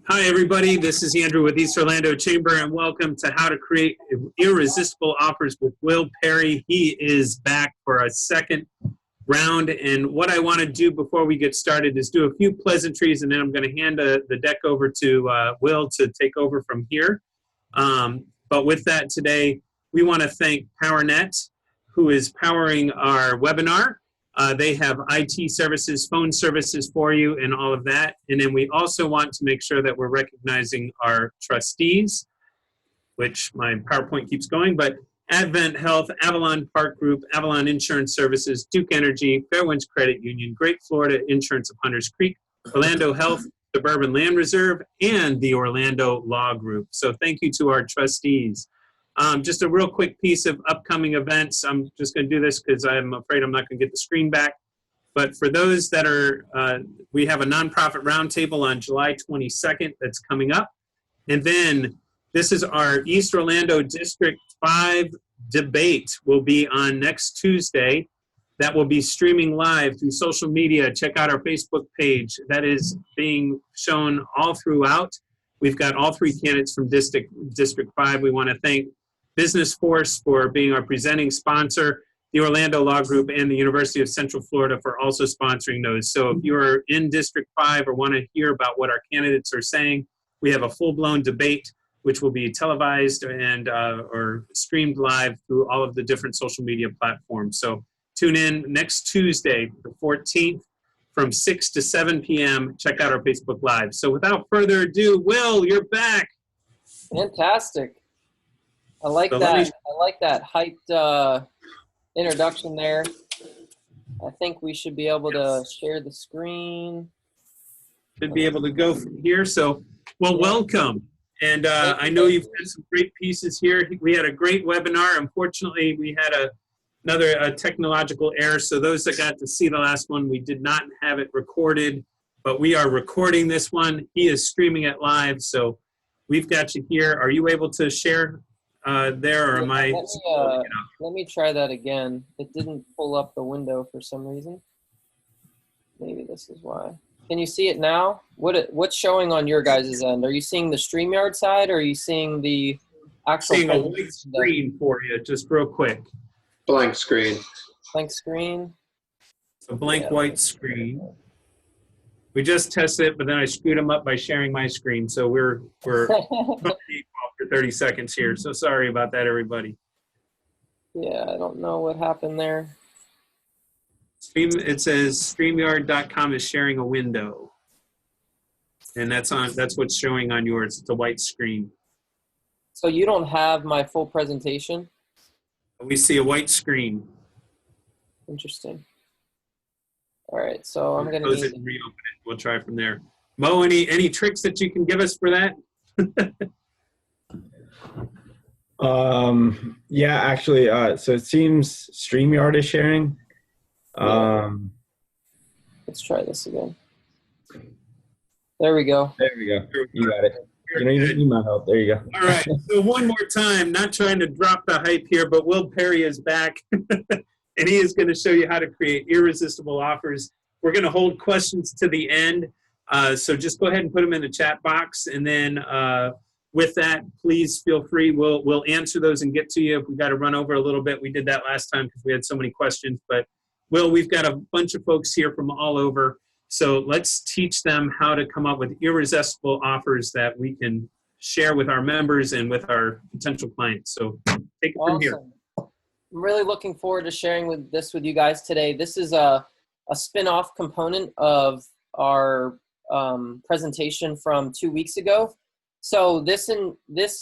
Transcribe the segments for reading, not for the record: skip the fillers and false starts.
Hi, everybody. This is Andrew with East Orlando Chamber, and welcome to How to Create Irresistible Offers with Will Perry. He is back for a second round, and what I want to do before we get started is do a few pleasantries, and then I'm going to hand the deck over to Will to take over from here. But with that today, we want to thank PowerNet, who is powering our webinar. They have IT services, phone services for you, and all of that. And then we also want to make sure that we're recognizing our trustees, which my PowerPoint keeps going, but Advent Health, Avalon Park Group, Avalon Insurance Services, Duke Energy, Fairwinds Credit Union, Great Florida Insurance of Hunters Creek, Orlando Health, Suburban Land Reserve, and the Orlando Law Group. So thank you to our trustees. Just a real quick piece of upcoming events. I'm just going to do this because I'm afraid I'm not going to get the screen back. But for those that are, we have a nonprofit roundtable on July 22nd that's coming up. And then this is our East Orlando District 5 debate will be on next Tuesday. That will be streaming live through social media. Check out our Facebook page. That is being shown all throughout. We've got all three candidates from District 5. We want to thank Business Force for being our presenting sponsor, the Orlando Law Group, and the University of Central Florida for also sponsoring those. So if you're in District 5 or want to hear about what our candidates are saying, we have a full-blown debate which will be televised and or streamed live through all of the different social media platforms. So tune in next Tuesday, the 14th, from 6 to 7 p.m. Check out our Facebook Live. So without further ado, Will, you're back. Fantastic. I like that. I like that hyped introduction there. I think we should be able to share the screen. Should be able to go from here. So, well, welcome. And I know you've had some great pieces here. We had a great webinar. Unfortunately, we had another technological error. So those that got to see the last one, we did not have it recorded, but we are recording this one. He is streaming it live. So we've got you here. Are you able to share there, or am I? Let me try that again. It didn't pull up the window for some reason. Maybe this is why. Can you see it now? What's showing on your guys' end? Are you seeing the StreamYard side, or are you seeing the actual? Seeing a white screen for you, just real quick. Blank screen. Blank screen. A blank white screen. We just tested it, but then I screwed them up by sharing my screen. So we're for 30 seconds here. So sorry about that, everybody. Yeah, I don't know what happened there. It says StreamYard.com is sharing a window. And that's what's showing on yours. It's a white screen. So you don't have my full presentation? We see a white screen. Interesting. All right, so I'm going to close it and reopen it. We'll try from there. Mo, any tricks that you can give us for that? Yeah, actually, so it seems StreamYard is sharing. Let's try this again. There we go. There we go. You got it. You need my help. There you go. All right. So one more time, not trying to drop the hype here, but Will Perry is back, and he is going to show you how to create irresistible offers. We're going to hold questions to the end, so just go ahead and put them in the chat box, and then with that, please feel free. We'll answer those and get to you. If we got to run over a little bit, we did that last time because we had so many questions. But Will, we've got a bunch of folks here from all over. So let's teach them how to come up with irresistible offers that we can share with our members and with our potential clients. So take it from here. I'm really looking forward to sharing this with you guys today. This is a spin-off component of our presentation from 2 weeks ago. So this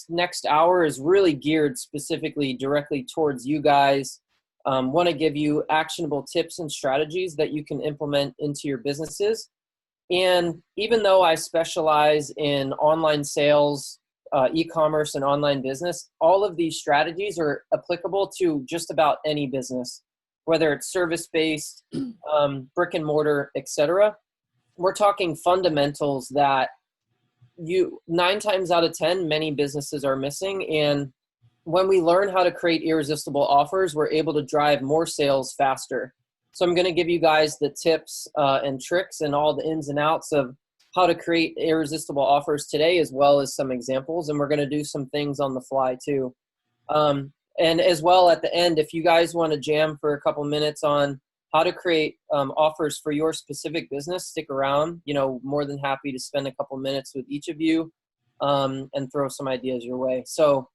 next hour is really geared specifically directly towards you guys. Want to give you actionable tips and strategies that you can implement into your businesses. And even though I specialize in online sales, e-commerce, and online business, all of these strategies are applicable to just about any business, whether it's service-based, brick and mortar, etc. We're talking fundamentals that 9 times out of 10, many businesses are missing. And when we learn how to create irresistible offers, we're able to drive more sales faster. So I'm going to give you guys the tips and tricks and all the ins and outs of how to create irresistible offers today, as well as some examples. And we're going to do some things on the fly too. And as well at the end, if you guys want to jam for a couple minutes on how to create offers for your specific business, stick around. More than happy to spend a couple minutes with each of you and throw some ideas your way. So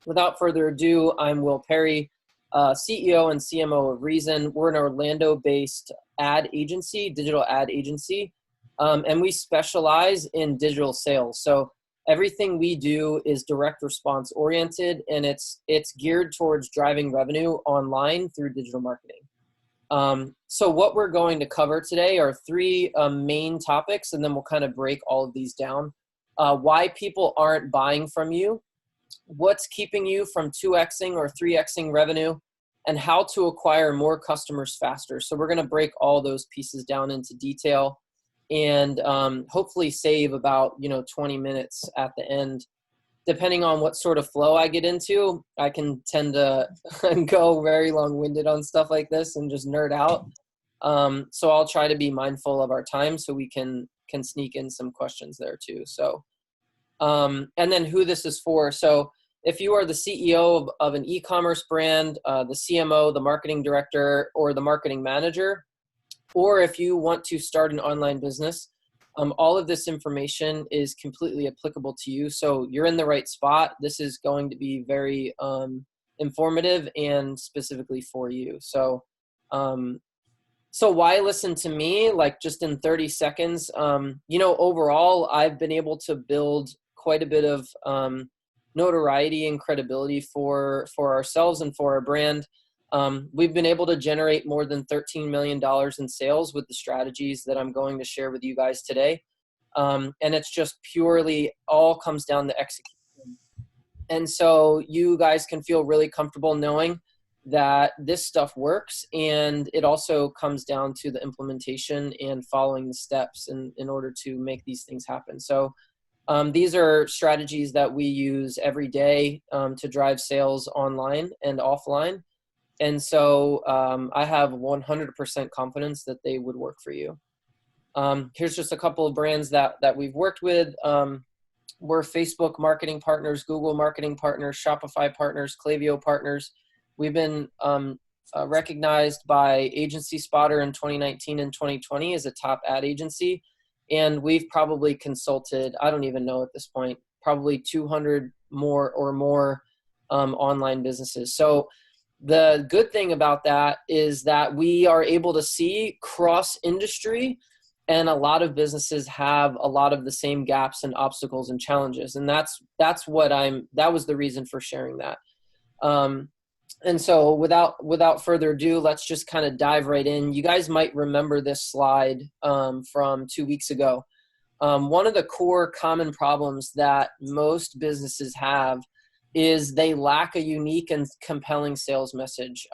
without further ado, I'm Will Perry, CEO and CMO of Reason. We're an Orlando-based ad agency, digital ad agency, and we specialize in digital sales. So everything we do is direct response oriented, and it's geared towards driving revenue online through digital marketing. So what we're going to cover today are three main topics, and then we'll kind of break all of these down. Why people aren't buying from you, what's keeping you from 2xing or 3xing revenue, and how to acquire more customers faster. So we're going to break all those pieces down into detail and hopefully save about 20 minutes at the end. Depending on what sort of flow I get into, I can tend to go very long-winded on stuff like this and just nerd out. So I'll try to be mindful of our time so we can sneak in some questions there too. So, and then who this is for. So if you are the CEO of an e-commerce brand, the CMO, the marketing director, or the marketing manager, or if you want to start an online business, all of this information is completely applicable to you. So you're in the right spot. This is going to be very informative and specifically for you. So, so why listen to me? Like just in 30 seconds, overall, I've been able to build quite a bit of notoriety and credibility for ourselves and for our brand. We've been able to generate more than $13 million in sales with the strategies that I'm going to share with you guys today. And it's just purely all comes down to execution. And so you guys can feel really comfortable knowing that this stuff works. And it also comes down to the implementation and following the steps in order to make these things happen. So these are strategies that we use every day to drive sales online and offline. And so I have 100% confidence that they would work for you. Here's just a couple of brands that we've worked with. We're Facebook marketing partners, Google marketing partners, Shopify partners, Klaviyo partners. We've been recognized by Agency Spotter in 2019 and 2020 as a top ad agency. And we've probably consulted, I don't even know at this point, probably 200 more online businesses. So the good thing about that is that we are able to see cross-industry, and a lot of businesses have a lot of the same gaps and obstacles and challenges. And that was the reason for sharing that. And so without further ado, let's just kind of dive right in. You guys might remember this slide from 2 weeks ago. One of the core common problems that most businesses have is they lack a unique and compelling sales message.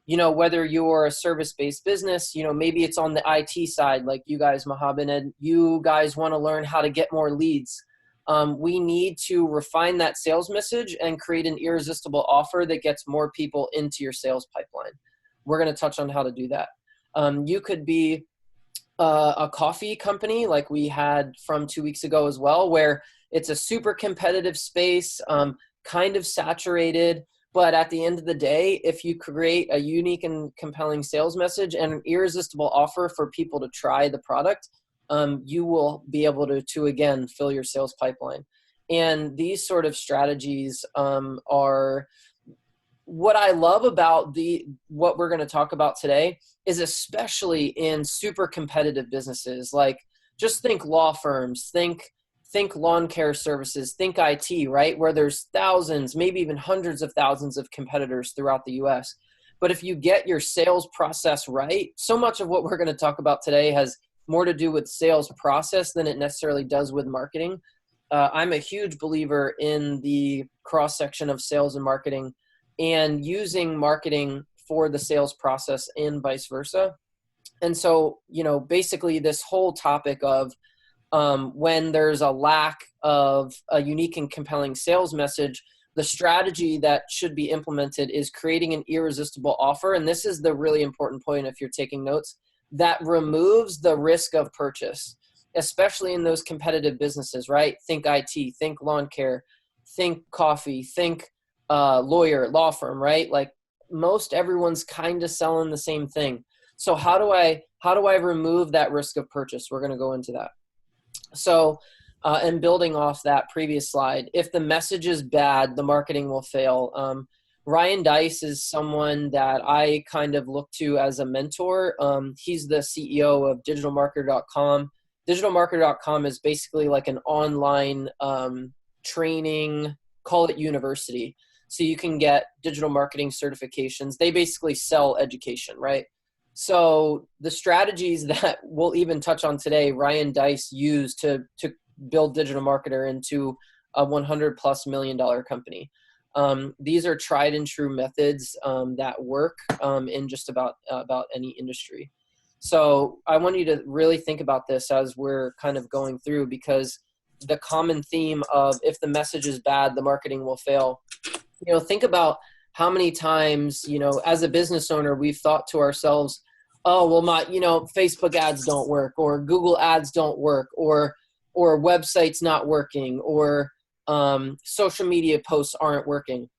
Whether you're a service-based business, maybe it's on the IT side, like you guys, Mohabin, and you guys want to learn how to get more leads. We need to refine that sales message and create an irresistible offer that gets more people into your sales pipeline. We're going to touch on how to do that. You could be a coffee company like we had from 2 weeks ago as well, where it's a super competitive space, kind of saturated, but at the end of the day, if you create a unique and compelling sales message and an irresistible offer for people to try the product, you will be able to again, fill your sales pipeline. And these sort of strategies are what I love about what we're going to talk about today is especially in super competitive businesses. Like just think law firms, think lawn care services, think IT, right? Where there's thousands, maybe even hundreds of thousands of competitors throughout the US. But if you get your sales process right, so much of what we're going to talk about today has more to do with sales process than it necessarily does with marketing. I'm a huge believer in the cross-section of sales and marketing and using marketing for the sales process and vice versa. And so, basically this whole topic of when there's a lack of a unique and compelling sales message, the strategy that should be implemented is creating an irresistible offer. And this is the really important point if you're taking notes, that removes the risk of purchase. especially in those competitive businesses, right? Think IT, think lawn care, think coffee, think lawyer, law firm, right? Like most everyone's kind of selling the same thing. So how do I remove that risk of purchase? We're going to go into that. So, and building off that previous slide, if the message is bad, the marketing will fail. Ryan Deiss is someone that I kind of look to as a mentor. He's the CEO of digitalmarketer.com. Digitalmarketer.com is basically like an online training, call it university. So you can get digital marketing certifications. They basically sell education, right? So the strategies that we'll even touch on today, Ryan Deiss used to build Digital Marketer into a $100+ million company. These are tried and true methods that work in just about any industry. So I want you to really think about this as we're kind of going through, because the common theme of if the message is bad, the marketing will fail. Think about how many times, as a business owner, we've thought to ourselves, oh, well, my, Facebook ads don't work, or Google ads don't work, or website's not working, or social media posts aren't working.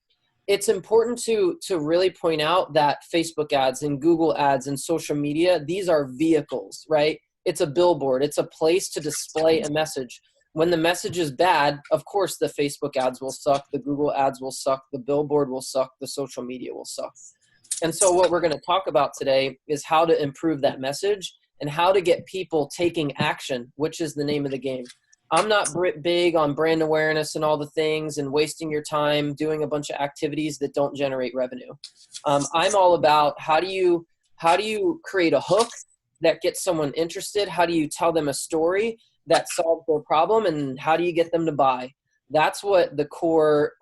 It's important to really point out that Facebook ads and Google ads and social media, these are vehicles, right? It's a billboard. It's a place to display a message. When the message is bad, of course, the Facebook ads will suck, the Google ads will suck, the billboard will suck, the social media will suck. And so what we're going to talk about today is how to improve that message and how to get people taking action, which is the name of the game. I'm not big on brand awareness and all the things and wasting your time doing a bunch of activities that don't generate revenue. I'm all about how do you create a hook that gets someone interested? How do you tell them a story that solves their problem, and how do you get them to buy? That's what the core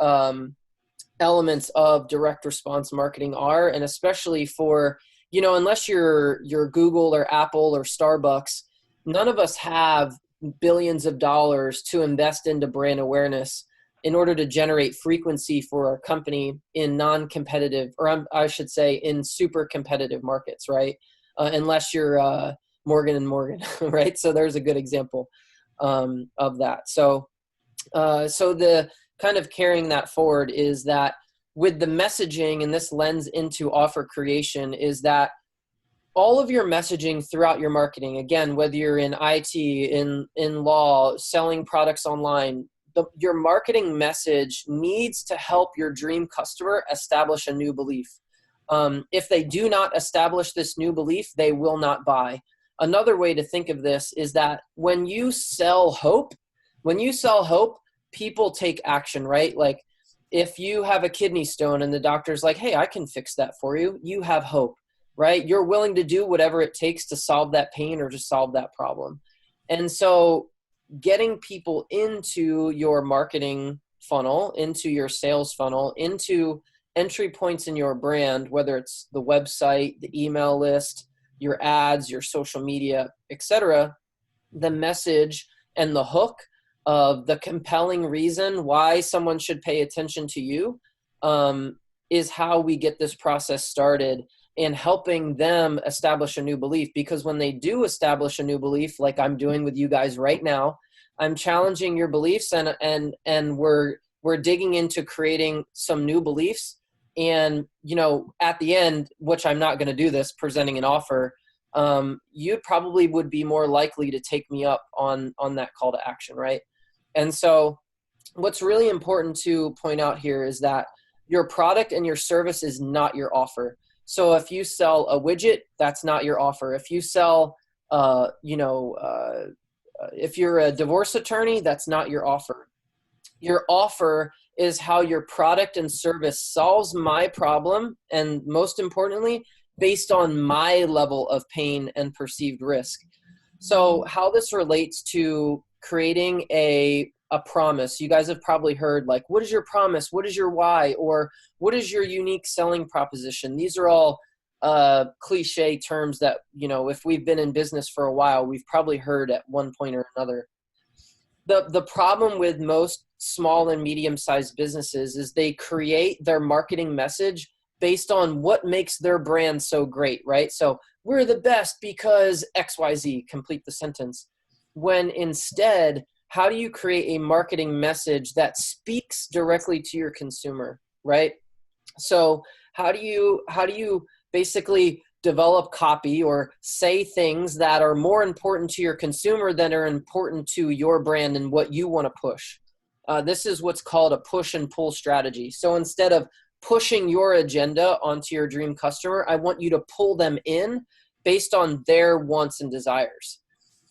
elements of direct response marketing are. And especially for, unless you're Google or Apple or Starbucks, none of us have billions of dollars to invest into brand awareness in order to generate frequency for our company in non-competitive, or I should say in super competitive markets, right? Unless you're Morgan & Morgan, right? So there's a good example of that. So the kind of carrying that forward is that with the messaging, and this lends into offer creation, is that all of your messaging throughout your marketing, again, whether you're in IT, in law, selling products online, your marketing message needs to help your dream customer establish a new belief. If they do not establish this new belief, they will not buy. Another way to think of this is that when you sell hope, people take action, right? Like if you have a kidney stone and the doctor's like, hey, I can fix that for you, you have hope, right? You're willing to do whatever it takes to solve that pain or to solve that problem. And so getting people into your marketing funnel, into your sales funnel, into entry points in your brand, whether it's the website, the email list, your ads, your social media, etc., the message and the hook of the compelling reason why someone should pay attention to you is how we get this process started and helping them establish a new belief. Because when they do establish a new belief, like I'm doing with you guys right now, I'm challenging your beliefs and we're digging into creating some new beliefs. And, at the end, which I'm not going to do this, presenting an offer, you probably would be more likely to take me up on that call to action, right? And so what's really important to point out here is that your product and your service is not your offer. So if you sell a widget, that's not your offer. If you sell, if you're a divorce attorney, that's not your offer. Your offer is how your product and service solves my problem, and most importantly, based on my level of pain and perceived risk. So how this relates to creating a promise. You guys have probably heard, like, what is your promise? What is your why? Or what is your unique selling proposition? These are all cliche terms that, if we've been in business for a while, we've probably heard at one point or another. The problem with most small and medium-sized businesses is they create their marketing message based on what makes their brand so great, right? So we're the best because XYZ, complete the sentence. when instead, how do you create a marketing message that speaks directly to your consumer, right? So how do you basically develop copy or say things that are more important to your consumer than are important to your brand and what you want to push? This is what's called a push and pull strategy. So instead of pushing your agenda onto your dream customer, I want you to pull them in based on their wants and desires.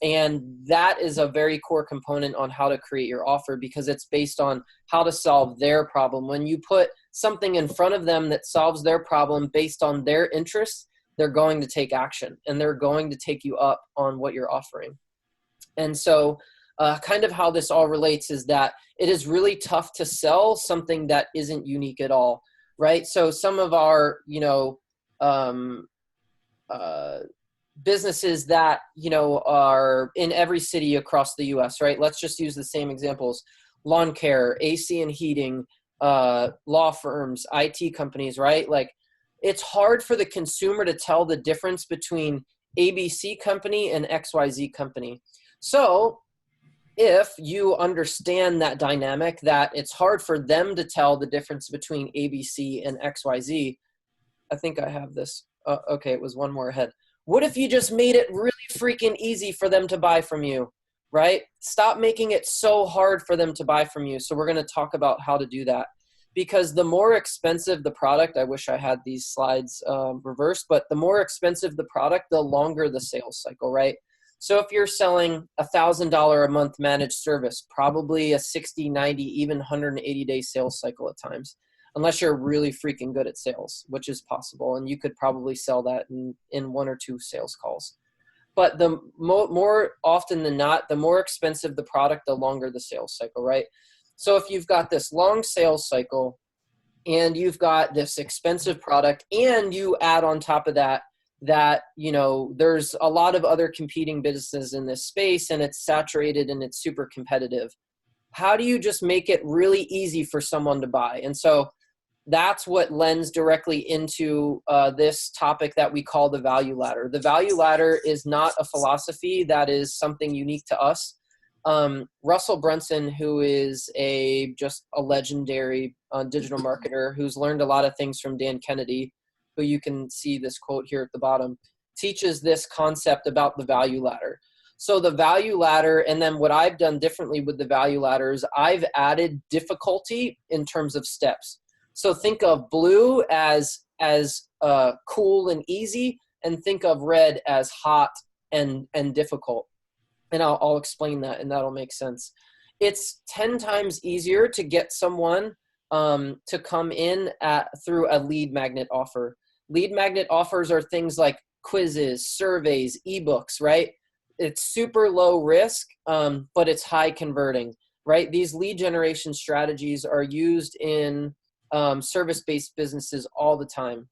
And that is a very core component on how to create your offer, because it's based on how to solve their problem. When you put something in front of them that solves their problem based on their interests, they're going to take action and they're going to take you up on what you're offering. And so kind of how this all relates is that it is really tough to sell something that isn't unique at all, right? So some of our, businesses that, are in every city across the US, right? Let's just use the same examples. Lawn care, AC and heating, law firms, IT companies, right? Like, it's hard for the consumer to tell the difference between ABC company and XYZ company. So if you understand that dynamic, that it's hard for them to tell the difference between ABC and XYZ. I think I have this. Okay, it was one more ahead. What if you just made it really freaking easy for them to buy from you, right? Stop making it so hard for them to buy from you. So we're going to talk about how to do that, because the more expensive the product, I wish I had these slides reversed, but the more expensive the product, the longer the sales cycle, right? So if you're selling $1,000 a month managed service, probably a 60, 90, even 180-day sales cycle at times, unless you're really freaking good at sales, which is possible. And you could probably sell that in one or two sales calls. But the more often than not, the more expensive the product, the longer the sales cycle, right? So if you've got this long sales cycle and you've got this expensive product and you add on top of that, there's a lot of other competing businesses in this space and it's saturated and it's super competitive. How do you just make it really easy for someone to buy? And so that's what lends directly into this topic that we call the value ladder. The value ladder is not a philosophy that is something unique to us. Russell Brunson, who is just a legendary digital marketer who's learned a lot of things from Dan Kennedy, who you can see this quote here at the bottom, teaches this concept about the value ladder. So the value ladder, and then what I've done differently with the value ladder is I've added difficulty in terms of steps. So think of blue as cool and easy, and think of red as hot and difficult. And I'll explain that, and that'll make sense. It's 10 times easier to get someone to come in through a lead magnet offer. Lead magnet offers are things like quizzes, surveys, ebooks, right? It's super low risk, but it's high converting, right? These lead generation strategies are used in service-based businesses all the time,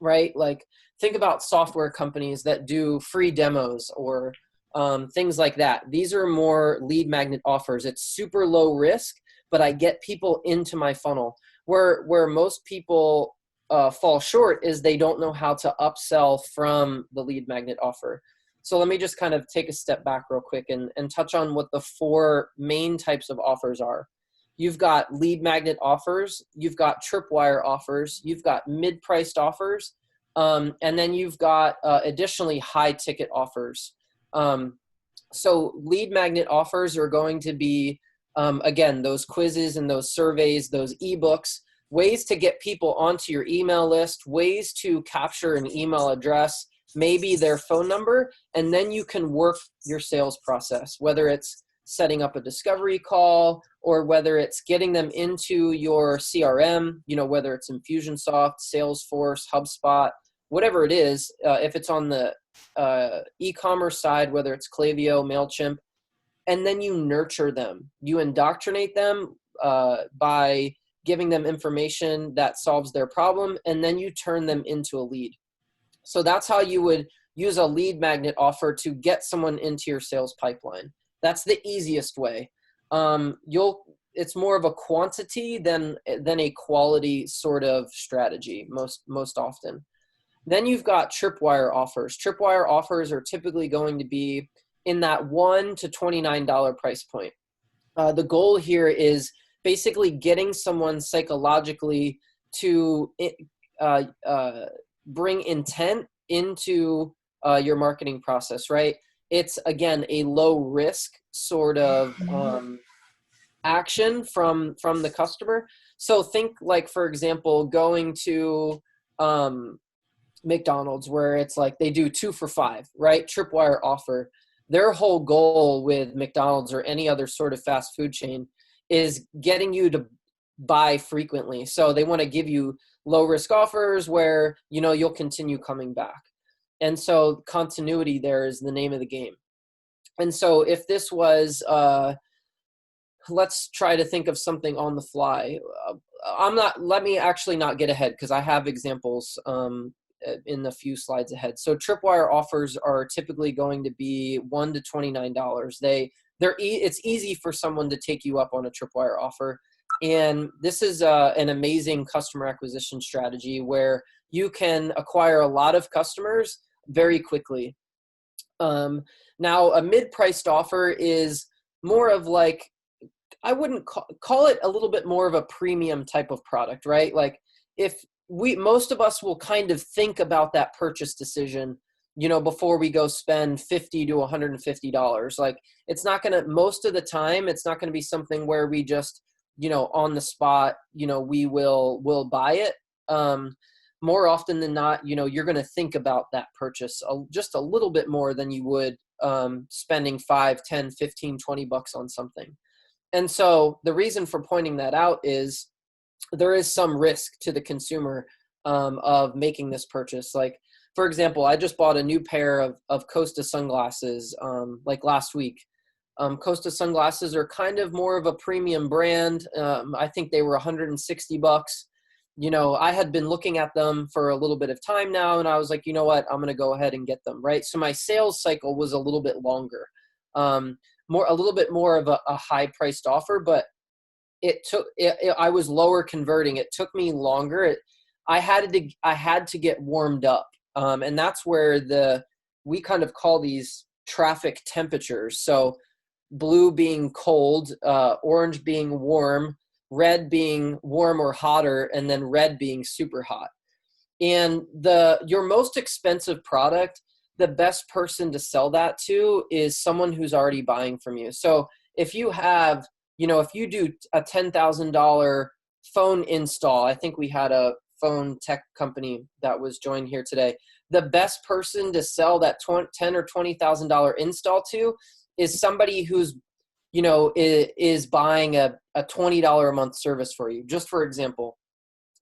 right? Like, think about software companies that do free demos or things like that. These are more lead magnet offers. It's super low risk, but I get people into my funnel. Where most people fall short is they don't know how to upsell from the lead magnet offer. So let me just kind of take a step back real quick and touch on what the four main types of offers are. You've got lead magnet offers, you've got tripwire offers, you've got mid-priced offers, and then you've got additionally high ticket offers. So lead magnet offers are going to be, again, those quizzes and those surveys, those ebooks, ways to get people onto your email list, ways to capture an email address, maybe their phone number, and then you can work your sales process, whether it's setting up a discovery call or whether it's getting them into your CRM, whether it's Infusionsoft, Salesforce, HubSpot, whatever it is. If it's on the e-commerce side, whether it's Klaviyo, MailChimp, and then you nurture them. You indoctrinate them by giving them information that solves their problem, and then you turn them into a lead. So that's how you would use a lead magnet offer to get someone into your sales pipeline. That's the easiest way. It's more of a quantity than a quality sort of strategy most often. Then you've got tripwire offers. Tripwire offers are typically going to be in that $1 to $29 price point. The goal here is basically getting someone psychologically to bring intent into your marketing process, right? It's, again, a low risk sort of action from the customer. So think like, for example, going to McDonald's, where it's like they do 2 for $5, right? Tripwire offer. Their whole goal with McDonald's or any other sort of fast food chain is getting you to buy frequently. So they want to give you low risk offers where, you know, you'll continue coming back. And so continuity there is the name of the game. And so if this was, let's try to think of something on the fly. Let me actually not get ahead because I have examples in the few slides ahead. So Tripwire offers are typically going to be $1 to $29. It's easy for someone to take you up on a Tripwire offer. And this is an amazing customer acquisition strategy where you can acquire a lot of customers very quickly. Now, a mid-priced offer is more of like, I wouldn't call it a little bit more of a premium type of product, right? Like most of us will kind of think about that purchase decision, you know, before we go spend $50 to $150. Like most of the time, it's not going to be something where we just, you know, on the spot, you know, we'll buy it. More often than not, you know, you're going to think about that purchase just a little bit more than you would spending $5, $10, $15, $20 on something. And so the reason for pointing that out is there is some risk to the consumer of making this purchase. Like, for example, I just bought a new pair of Costa sunglasses like last week. Costa sunglasses are kind of more of a premium brand. I think they were $160. You know, I had been looking at them for a little bit of time now, and I was like, you know what, I'm going to go ahead and get them, right? So my sales cycle was a little bit longer, a little bit more of a high-priced offer, but I was lower converting. It took me longer. I had to get warmed up, and that's where we kind of call these traffic temperatures. So blue being cold, orange being warm, red being warm or hotter, and then red being super hot. And your most expensive product, the best person to sell that to is someone who's already buying from you. So if you have, you know, if you do a $10,000 phone install, I think we had a phone tech company that was joined here today. The best person to sell that $10,000 or $20,000 install to is somebody who's, you know, is buying a $20 a month service for you. Just for example,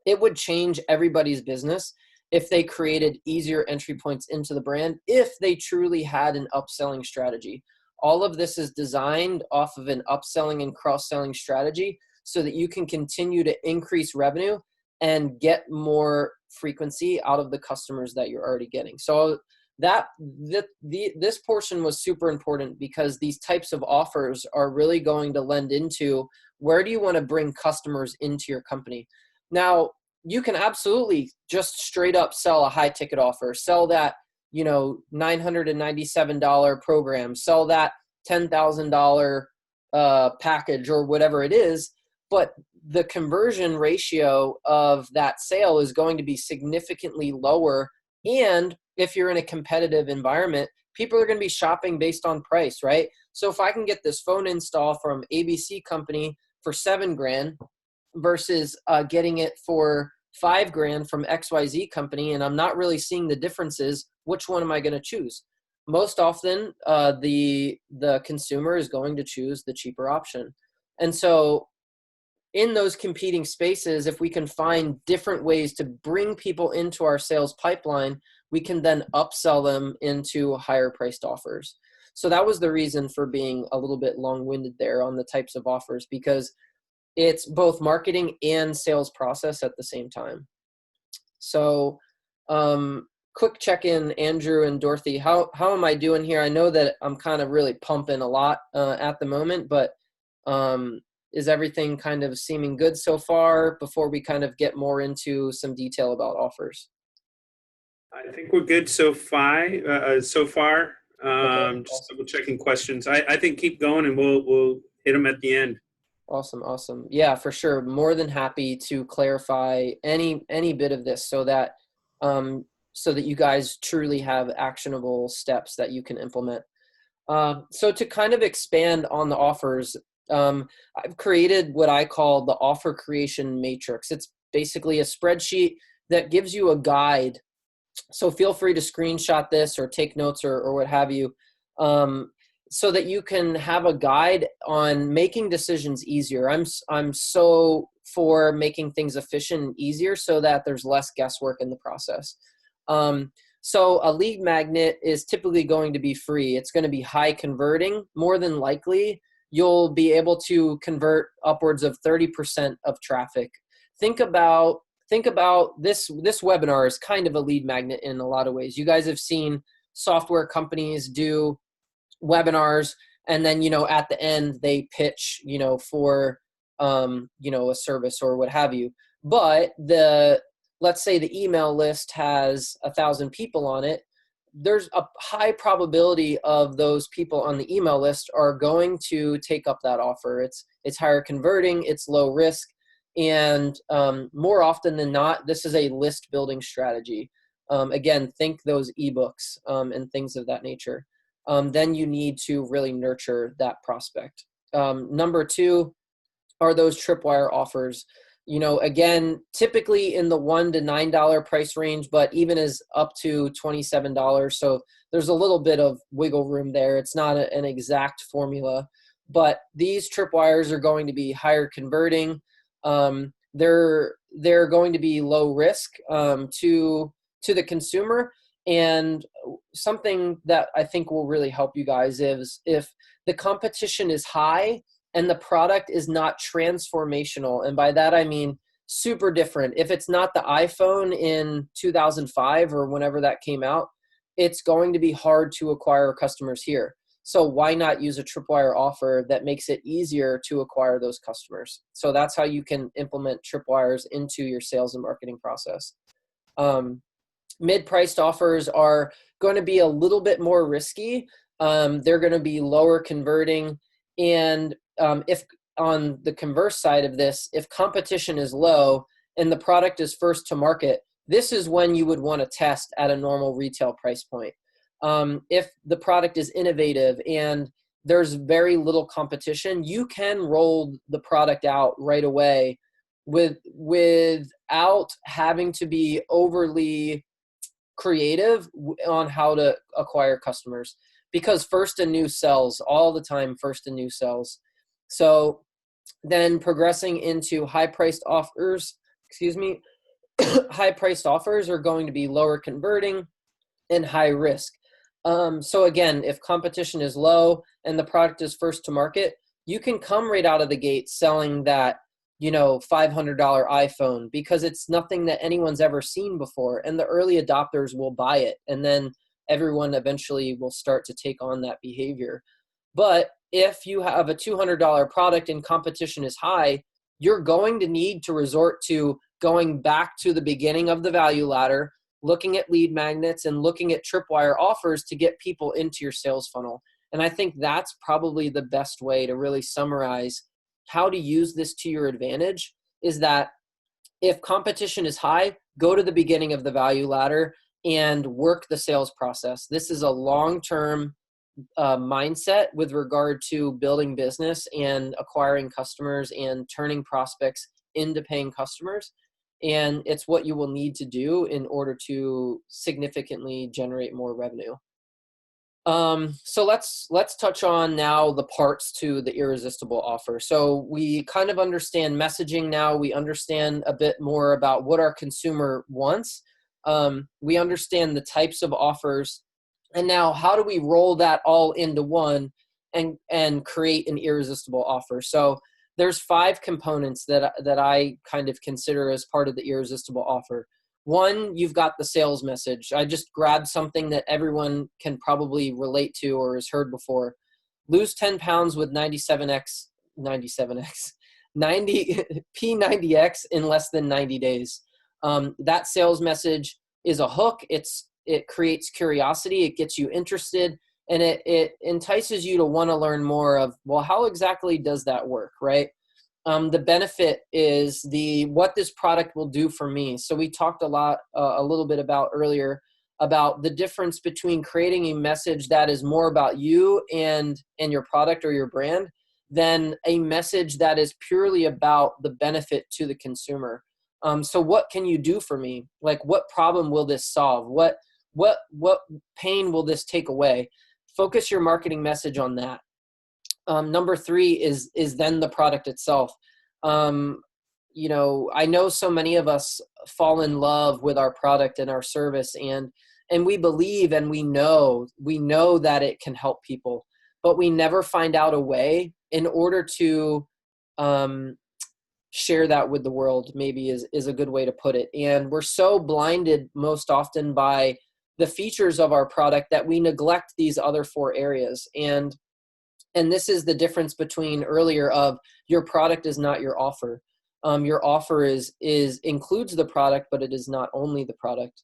it would change everybody's business if they created easier entry points into the brand, if they truly had an upselling strategy. All of this is designed off of an upselling and cross-selling strategy so that you can continue to increase revenue and get more frequency out of the customers that you're already getting. So this portion was super important because these types of offers are really going to lend into where do you want to bring customers into your company. Now, you can absolutely just straight up sell a high ticket offer, sell that, you know, $997 program, sell that $10,000 package or whatever it is, but the conversion ratio of that sale is going to be significantly lower. And if you're in a competitive environment, people are going to be shopping based on price, right? So if I can get this phone install from ABC company for $7,000 versus getting it for $5,000 from XYZ company, and I'm not really seeing the differences, which one am I going to choose? Most often, the consumer is going to choose the cheaper option. And so in those competing spaces, if we can find different ways to bring people into our sales pipeline, we can then upsell them into higher priced offers. So that was the reason for being a little bit long-winded there on the types of offers, because it's both marketing and sales process at the same time. So quick check-in, Andrew and Dorothy, how am I doing here? I know that I'm kind of really pumping a lot at the moment, but is everything kind of seeming good so far before we kind of get more into some detail about offers? I think we're good so far. Okay, Just awesome. double checking questions. I think keep going and we'll hit them at the end. Awesome. Yeah, for sure. More than happy to clarify any bit of this so that you guys truly have actionable steps that you can implement. So to kind of expand on the offers, I've created what I call the offer creation matrix. It's basically a spreadsheet that gives you a guide. So feel free to screenshot this or take notes or what have you, so that you can have a guide on making decisions easier. I'm so for making things efficient and easier so that there's less guesswork in the process. So a lead magnet is typically going to be free. It's going to be high converting. More than likely, you'll be able to convert upwards of 30% of traffic. Think about this webinar is kind of a lead magnet in a lot of ways. You guys have seen software companies do webinars, and then at the end they pitch for a service or what have you. But let's say the email list has 1,000 people on it. There's a high probability of those people on the email list are going to take up that offer. It's higher converting, it's low risk, and more often than not, this is a list building strategy. Again, think those ebooks and things of that nature. Then you need to really nurture that prospect. Number two are those tripwire offers. Again, typically in the $1 to $9 price range, but even as up to $27. So there's a little bit of wiggle room there. It's not an exact formula, but these tripwires are going to be higher converting. They're going to be low risk to the consumer. And something that I think will really help you guys is if the competition is high and the product is not transformational. And by that, I mean super different. If it's not the iPhone in 2005 or whenever that came out, it's going to be hard to acquire customers here. So why not use a tripwire offer that makes it easier to acquire those customers? So that's how you can implement tripwires into your sales and marketing process. Mid-priced offers are going to be a little bit more risky. They're going to be lower converting. And if on the converse side of this, if competition is low and the product is first to market, this is when you would want to test at a normal retail price point. If the product is innovative and there's very little competition, you can roll the product out right away without having to be overly creative on how to acquire customers, because first and new sells all the time. First and new sells. So then progressing into high-priced offers, high-priced offers are going to be lower converting and high risk. So again, if competition is low and the product is first to market, you can come right out of the gate selling that $500 iPhone because it's nothing that anyone's ever seen before, and the early adopters will buy it, and then everyone eventually will start to take on that behavior. But if you have a $200 product and competition is high, you're going to need to resort to going back to the beginning of the value ladder, looking at lead magnets and looking at tripwire offers to get people into your sales funnel. And I think that's probably the best way to really summarize how to use this to your advantage, is that if competition is high, go to the beginning of the value ladder and work the sales process. This is a long-term mindset with regard to building business and acquiring customers and turning prospects into paying customers. And it's what you will need to do in order to significantly generate more revenue. So let's touch on now the parts to the irresistible offer. So we kind of understand messaging now. We understand a bit more about what our consumer wants. We understand the types of offers. And now how do we roll that all into one and create an irresistible offer? So there's 5 components that I kind of consider as part of the irresistible offer. One, you've got the sales message. I just grabbed something that everyone can probably relate to or has heard before. Lose 10 pounds with 90P90X in less than 90 days. That sales message is a hook. It creates curiosity. It gets you interested. And it entices you to want to learn more of, well, how exactly does that work, right? The benefit is what this product will do for me. So we talked a little bit about earlier about the difference between creating a message that is more about you and your product or your brand than a message that is purely about the benefit to the consumer. So what can you do for me? Like, what problem will this solve? What pain will this take away? Focus your marketing message on that. Number 3 is then the product itself. You know, I know so many of us fall in love with our product and our service, and we believe and we know that it can help people, but we never find out a way in order to share that with the world, maybe is a good way to put it. And we're so blinded most often by the features of our product that we neglect these other 4 areas. And this is the difference between earlier of your product is not your offer. Your offer includes the product, but it is not only the product.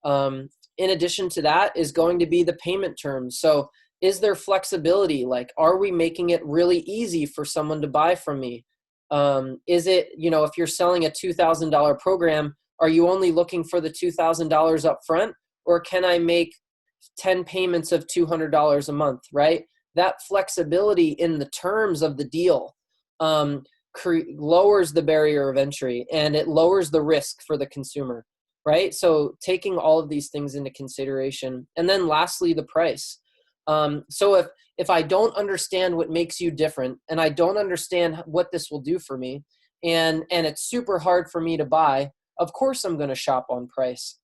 In addition to that is going to be the payment terms. So is there flexibility? Like, are we making it really easy for someone to buy from me? Is it, you know, if you're selling a $2,000 program, are you only looking for the $2,000 up front? Or can I make 10 payments of $200 a month, right? That flexibility in the terms of the deal lowers the barrier of entry, and it lowers the risk for the consumer, right? So taking all of these things into consideration. And then lastly, the price. So if I don't understand what makes you different, and I don't understand what this will do for me, and it's super hard for me to buy, of course I'm going to shop on price.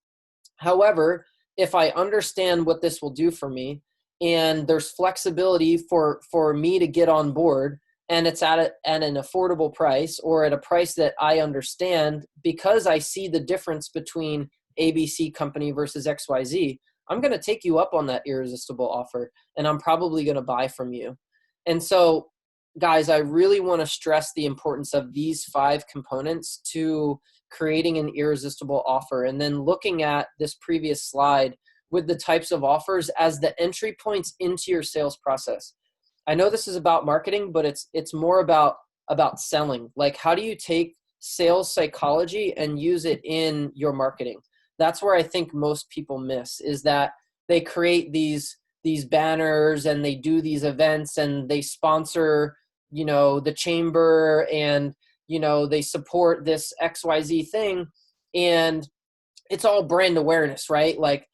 However, if I understand what this will do for me, and there's flexibility for me to get on board, and it's at an affordable price or at a price that I understand because I see the difference between ABC company versus XYZ, I'm going to take you up on that irresistible offer, and I'm probably going to buy from you. And so, guys, I really want to stress the importance of these 5 components to creating an irresistible offer, and then looking at this previous slide with the types of offers as the entry points into your sales process. I know this is about marketing, but it's more about selling. Like, how do you take sales psychology and use it in your marketing? That's where I think most people miss, is that they create these banners and they do these events and they sponsor, you know, the chamber, and, you know, they support this XYZ thing, and it's all brand awareness, right? Like,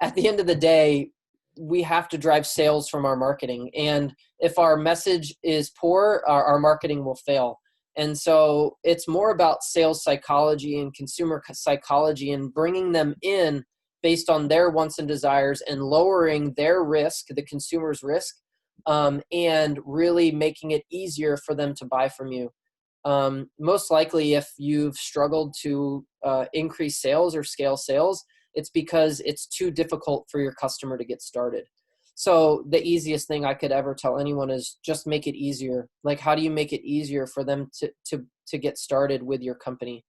at the end of the day, we have to drive sales from our marketing. And if our message is poor, our marketing will fail. And so it's more about sales psychology and consumer psychology, and bringing them in based on their wants and desires, and lowering their risk, the consumer's risk, and really making it easier for them to buy from you. Most likely, if you've struggled to increase sales or scale sales, it's because it's too difficult for your customer to get started. So the easiest thing I could ever tell anyone is just make it easier. Like, how do you make it easier for them to get started with your company?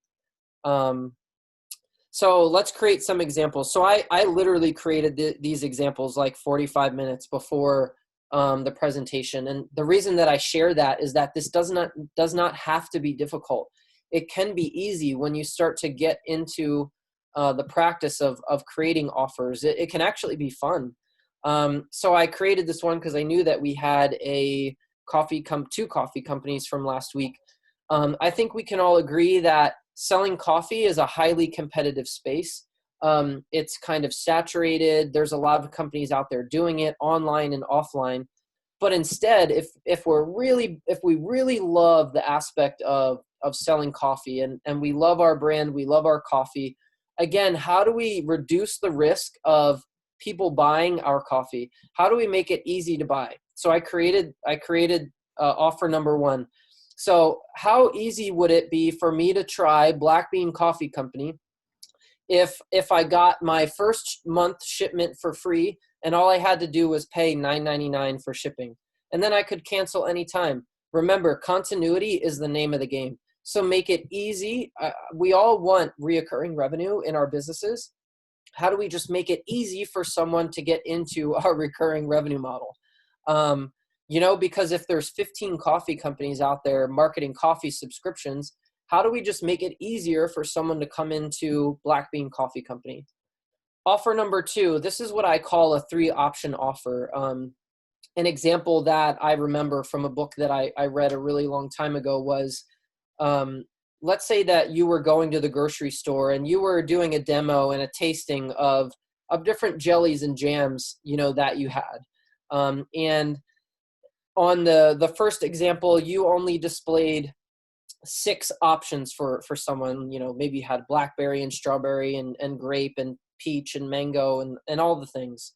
So let's create some examples. So I literally created these examples like 45 minutes before the presentation. And the reason that I share that is that this does not have to be difficult. It can be easy when you start to get into the practice of creating offers. It can actually be fun. So I created this one because I knew that we had two coffee companies from last week. I think we can all agree that selling coffee is a highly competitive space. It's kind of saturated. There's a lot of companies out there doing it online and offline. But instead, if we really love the aspect of selling coffee, and we love our brand, we love our coffee, again, how do we reduce the risk of people buying our coffee? How do we make it easy to buy? So I created offer number 1. So how easy would it be for me to try Black Bean Coffee Company if I got my first month shipment for free, and all I had to do was pay $9.99 for shipping, and then I could cancel anytime? Remember, continuity is the name of the game. So make it easy. We all want reoccurring revenue in our businesses. how do we just make it easy for someone to get into our recurring revenue model? Because if there's 15 coffee companies out there marketing coffee subscriptions, how do we just make it easier for someone to come into Black Bean Coffee Company? Offer number 2, this is what I call a 3-option offer. An example that I remember from a book that I read a really long time ago was, let's say that you were going to the grocery store and you were doing a demo and a tasting of different jellies and jams, that you had. And on the first example, you only displayed 6 options for someone. Maybe you had blackberry and strawberry and grape and peach and mango and all the things.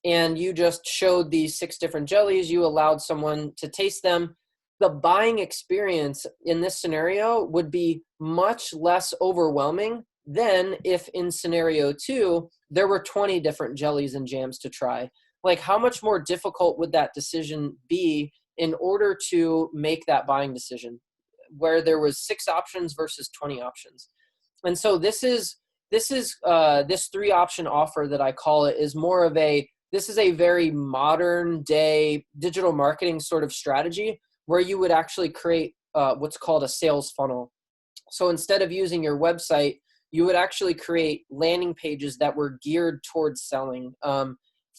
And you just showed these 6 different jellies. You allowed someone to taste them. The buying experience in this scenario would be much less overwhelming than if in scenario 2, there were 20 different jellies and jams to try. Like, how much more difficult would that decision be in order to make that buying decision where there was 6 options versus 20 options? And so this 3-option offer that I call it is more of this is a very modern day digital marketing sort of strategy where you would actually create what's called a sales funnel. So instead of using your website, you would actually create landing pages that were geared towards selling.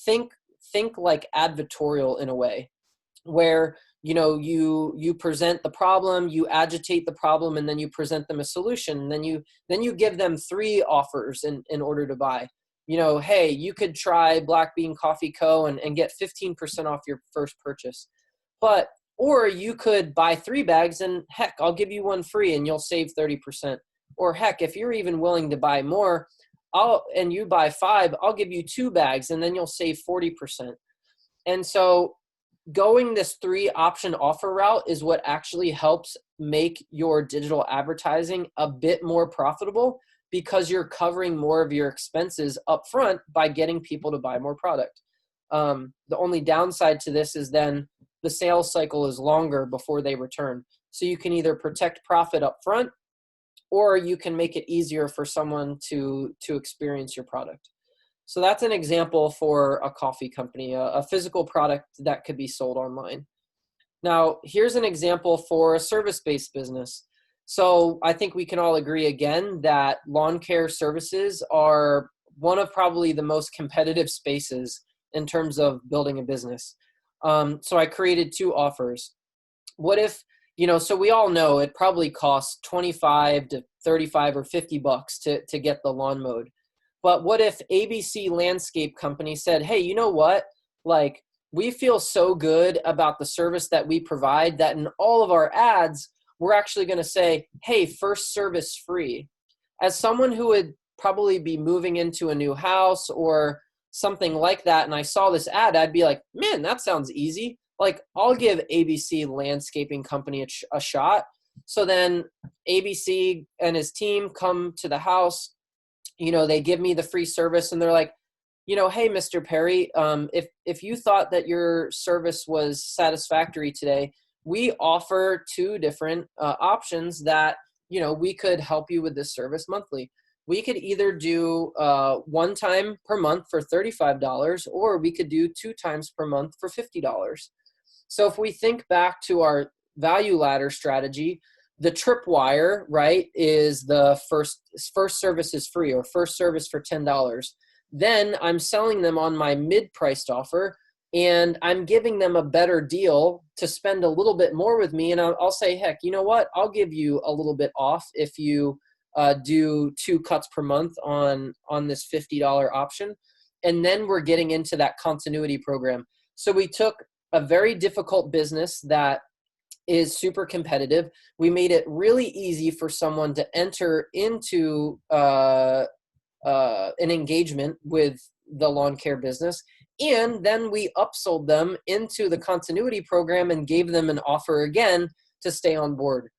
Think like advertorial in a way, where you present the problem, you agitate the problem, and then you present them a solution. And then you give them 3 offers in order to buy. Hey, you could try Black Bean Coffee Co. and get 15% off your first purchase. Or you could buy 3 bags and heck, I'll give you 1 free and you'll save 30%. Or heck, if you're even willing to buy more, and you buy 5, I'll give you 2 bags and then you'll save 40%. And so going this 3-option offer route is what actually helps make your digital advertising a bit more profitable, because you're covering more of your expenses up front by getting people to buy more product. The only downside to this is then the sales cycle is longer before they return. So you can either protect profit up front, or you can make it easier for someone to experience your product. So that's an example for a coffee company, a physical product that could be sold online. Now, here's an example for a service-based business. So I think we can all agree again that lawn care services are one of probably the most competitive spaces in terms of building a business. So I created 2 offers. What if, so we all know it probably costs $25 to $35 or $50 to get the lawn mowed. But what if ABC Landscape Company said, hey, you know what? Like, we feel so good about the service that we provide that in all of our ads, we're actually going to say, hey, first service free. As someone who would probably be moving into a new house or something like that, and I saw this ad, I'd be like, man, that sounds easy. Like, I'll give ABC Landscaping Company a shot. So then ABC and his team come to the house, they give me the free service and they're like, hey, Mr. Perry, if you thought that your service was satisfactory today, we offer 2 different options that, we could help you with this service monthly. We could either do 1 time per month for $35, or we could do 2 times per month for $50. So if we think back to our value ladder strategy, the tripwire, right, is the first service is free, or first service for $10. Then I'm selling them on my mid-priced offer, and I'm giving them a better deal to spend a little bit more with me. And I'll say, heck, you know what? I'll give you a little bit off if you do 2 cuts per month on this $50 option. And then we're getting into that continuity program. So we took a very difficult business that is super competitive. We made it really easy for someone to enter into an engagement with the lawn care business. And then we upsold them into the continuity program and gave them an offer again to stay on board.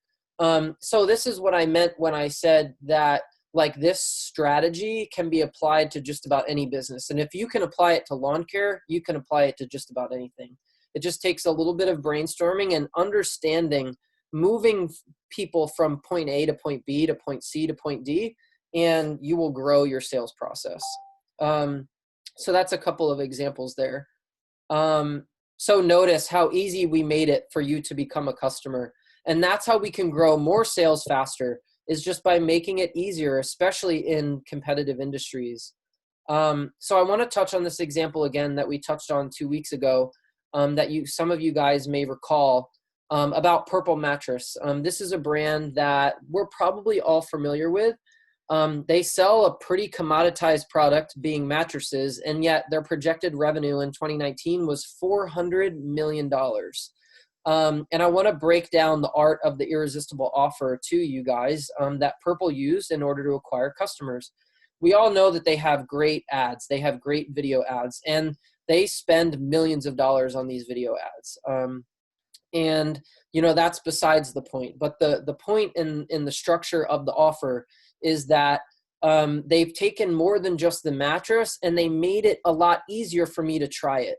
So this is what I meant when I said that, like, this strategy can be applied to just about any business. And if you can apply it to lawn care, you can apply it to just about anything. It just takes a little bit of brainstorming and understanding, moving people from point A to point B to point C to point D. and you will grow your sales process. So that's a couple of examples there. So notice how easy we made it for you to become a customer. And that's how we can grow more sales faster, is just by making it easier, especially in competitive industries. So I want to touch on this example again that we touched on 2 weeks ago, that some of you guys may recall, about Purple Mattress. This is a brand that we're probably all familiar with. They sell a pretty commoditized product, being mattresses, and yet their projected revenue in 2019 was $400 million. And I want to break down the art of the irresistible offer to you guys, that Purple used in order to acquire customers. We all know that they have great ads. They have great video ads, and they spend millions of dollars on these video ads. And, that's besides the point. But the point in the structure of the offer is that they've taken more than just the mattress, and they made it a lot easier for me to try it.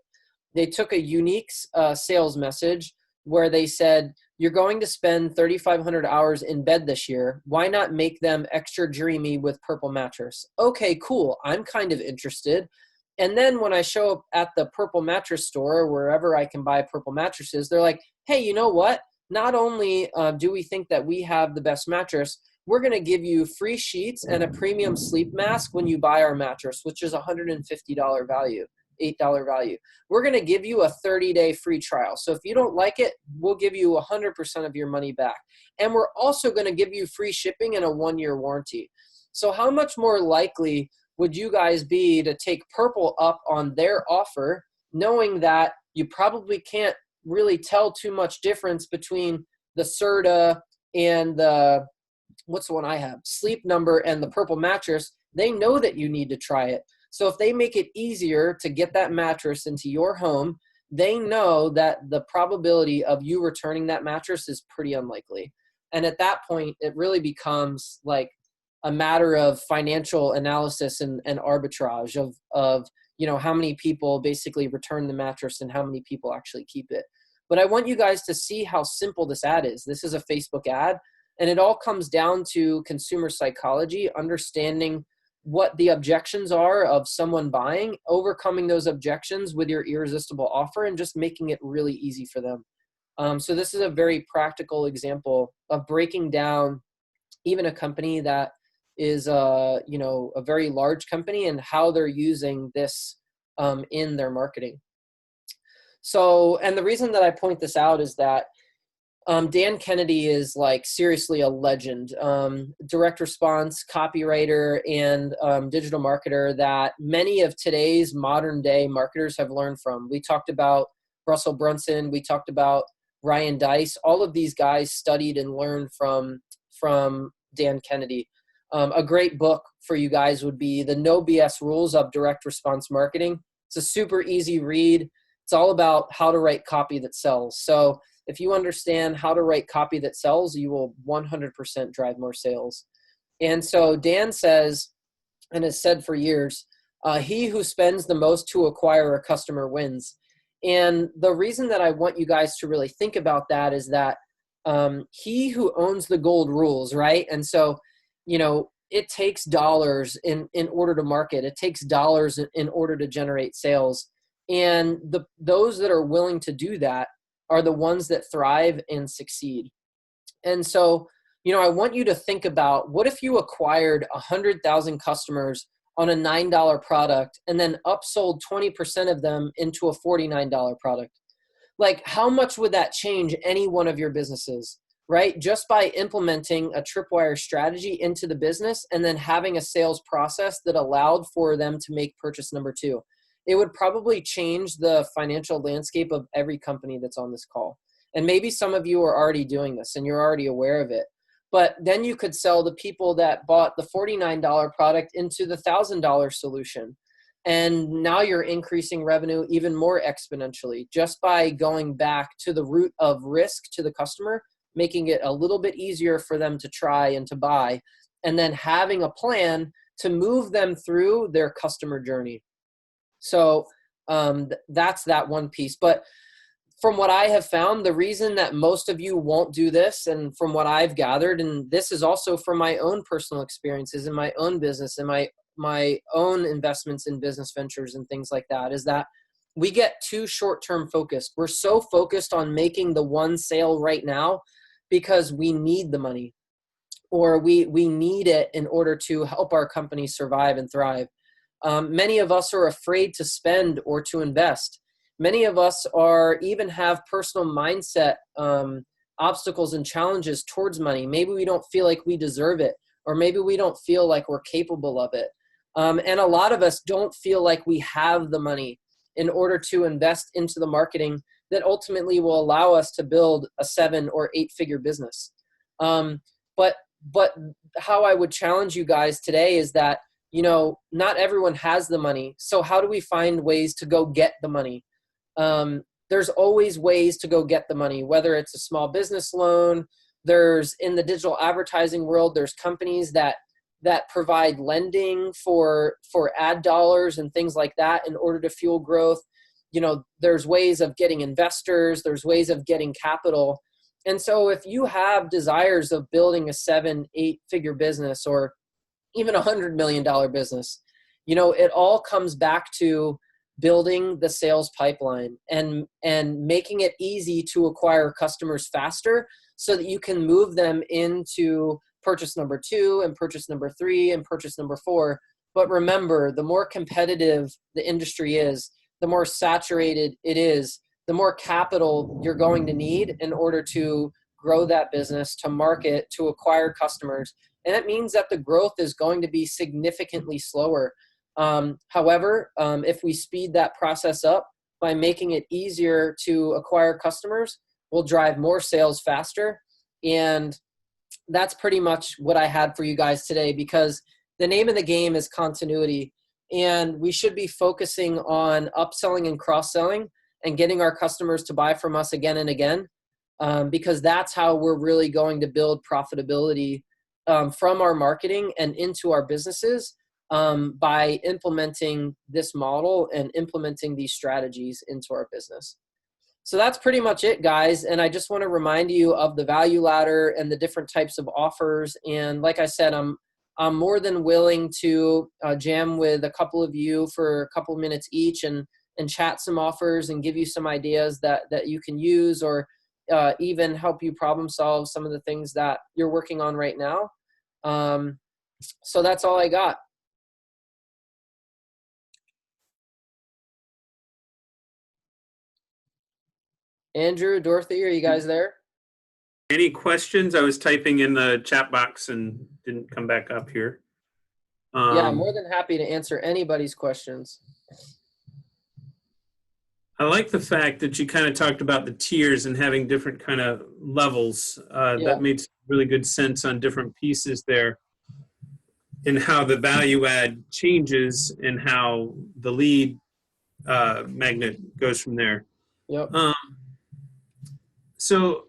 They took a unique sales message where they said, you're going to spend 3,500 hours in bed this year. Why not make them extra dreamy with Purple Mattress? Okay, cool. I'm kind of interested. And then when I show up at the Purple Mattress store, or wherever I can buy Purple mattresses, they're like, hey, you know what? Not only do we think that we have the best mattress, we're going to give you free sheets and a premium sleep mask when you buy our mattress, which is $150 value. $8 value. We're going to give you a 30-day free trial. So if you don't like it, we'll give you 100% of your money back. And we're also going to give you free shipping and a 1-year warranty. So how much more likely would you guys be to take Purple up on their offer, knowing that you probably can't really tell too much difference between the Serta and the, what's the one I have? Sleep Number and the Purple mattress? They know that you need to try it. So if they make it easier to get that mattress into your home, they know that the probability of you returning that mattress is pretty unlikely. And at that point, it really becomes like a matter of financial analysis and arbitrage of how many people basically return the mattress and how many people actually keep it. But I want you guys to see how simple this ad is. This is a Facebook ad, and it all comes down to consumer psychology, understanding what the objections are of someone buying, overcoming those objections with your irresistible offer, and just making it really easy for them. So this is a very practical example of breaking down even a company that is a very large company and how they're using this in their marketing. So, and the reason that I point this out is that Dan Kennedy is like seriously a legend, direct response copywriter and digital marketer that many of today's modern day marketers have learned from. We talked about Russell Brunson. We talked about Ryan Deiss. All of these guys studied and learned from Dan Kennedy. A great book for you guys would be The No BS Rules of Direct Response Marketing. It's a super easy read. It's all about how to write copy that sells. So if you understand how to write copy that sells, you will 100% drive more sales. And so Dan says, and has said for years, he who spends the most to acquire a customer wins. And the reason that I want you guys to really think about that is that he who owns the gold rules, right? And so, it takes dollars in order to market. It takes dollars in order to generate sales. And those that are willing to do that are the ones that thrive and succeed. And so, I want you to think about, what if you acquired 100,000 customers on a $9 product and then upsold 20% of them into a $49 product? Like, how much would that change any one of your businesses, right? Just by implementing a tripwire strategy into the business and then having a sales process that allowed for them to make purchase number 2. It would probably change the financial landscape of every company that's on this call. And maybe some of you are already doing this and you're already aware of it. But then you could sell the people that bought the $49 product into the $1,000 solution. And now you're increasing revenue even more exponentially just by going back to the root of risk to the customer, making it a little bit easier for them to try and to buy, and then having a plan to move them through their customer journey. So that's that one piece. But from what I have found, the reason that most of you won't do this, and from what I've gathered, and this is also from my own personal experiences in my own business and my own investments in business ventures and things like that, is that we get too short-term focused. We're so focused on making the one sale right now because we need the money, or we need it in order to help our company survive and thrive. Many of us are afraid to spend or to invest. Many of us even have personal mindset obstacles and challenges towards money. Maybe we don't feel like we deserve it, or maybe we don't feel like we're capable of it. And a lot of us don't feel like we have the money in order to invest into the marketing that ultimately will allow us to build a 7 or 8 figure business. But how I would challenge you guys today is that, not everyone has the money. So how do we find ways to go get the money? There's always ways to go get the money, whether it's a small business loan. In the digital advertising world, there's companies that provide lending for ad dollars and things like that in order to fuel growth. There's ways of getting investors, there's ways of getting capital. And so if you have desires of building a 7, 8 figure business, or even $100 million business, it all comes back to building the sales pipeline and making it easy to acquire customers faster so that you can move them into purchase number 2 and purchase number 3 and purchase number 4. But remember, the more competitive the industry is, the more saturated it is, the more capital you're going to need in order to grow that business, to market, to acquire customers. And that means that the growth is going to be significantly slower. However, if we speed that process up by making it easier to acquire customers, we'll drive more sales faster. And that's pretty much what I had for you guys today, because the name of the game is continuity. And we should be focusing on upselling and cross-selling and getting our customers to buy from us again and again, because that's how we're really going to build profitability from our marketing and into our businesses, by implementing this model and implementing these strategies into our business. So that's pretty much it, guys. And I just want to remind you of the value ladder and the different types of offers. And like I said, I'm more than willing to jam with a couple of you for a couple of minutes each and chat some offers and give you some ideas that you can use, or even help you problem solve some of the things that you're working on right now. So that's all I got. Andrew, Dorothy, are you guys there? Any questions? I was typing in the chat box and didn't come back up here. Yeah, I'm more than happy to answer anybody's questions. I like the fact that you kind of talked about the tiers and having different kind of levels. That made really good sense on different pieces there, and how the value add changes and how the lead magnet goes from there. Yep. So,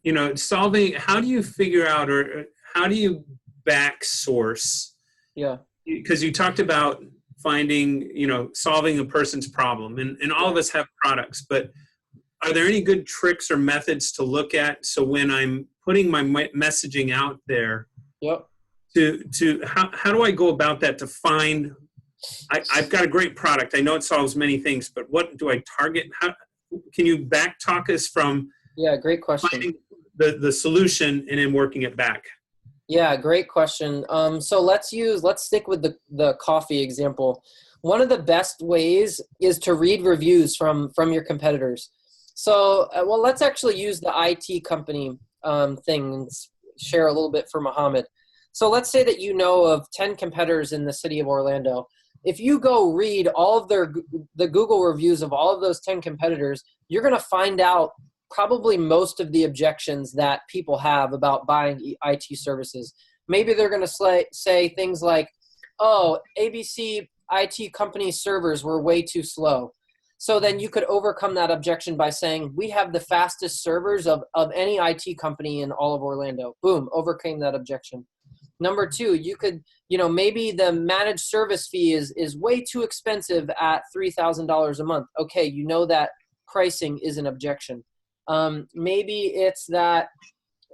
how do you figure out, or how do you back source? Yeah. Because you talked about finding, solving a person's problem, and all of us have products, but are there any good tricks or methods to look at? So when I'm putting my messaging out there, Yep. to how do I go about that to find, I've got a great product. I know it solves many things, but what do I target? How can you back talk us from Great question. finding the solution and then working it back? Yeah, great question. So let's stick with the coffee example. One of the best ways is to read reviews from your competitors. So, let's actually use the IT company thing and share a little bit for Mohammed. So let's say that you know of 10 competitors in the city of Orlando. If you go read all of the Google reviews of all of those 10 competitors, you're going to find out probably most of the objections that people have about buying IT services. Maybe they're going to say things like, oh, ABC IT company servers were way too slow. So then you could overcome that objection by saying, we have the fastest servers of any IT company in all of Orlando. Boom, overcame that objection. Number two, you could, maybe the managed service fee is way too expensive at $3,000 a month. Okay, that pricing is an objection. Maybe it's that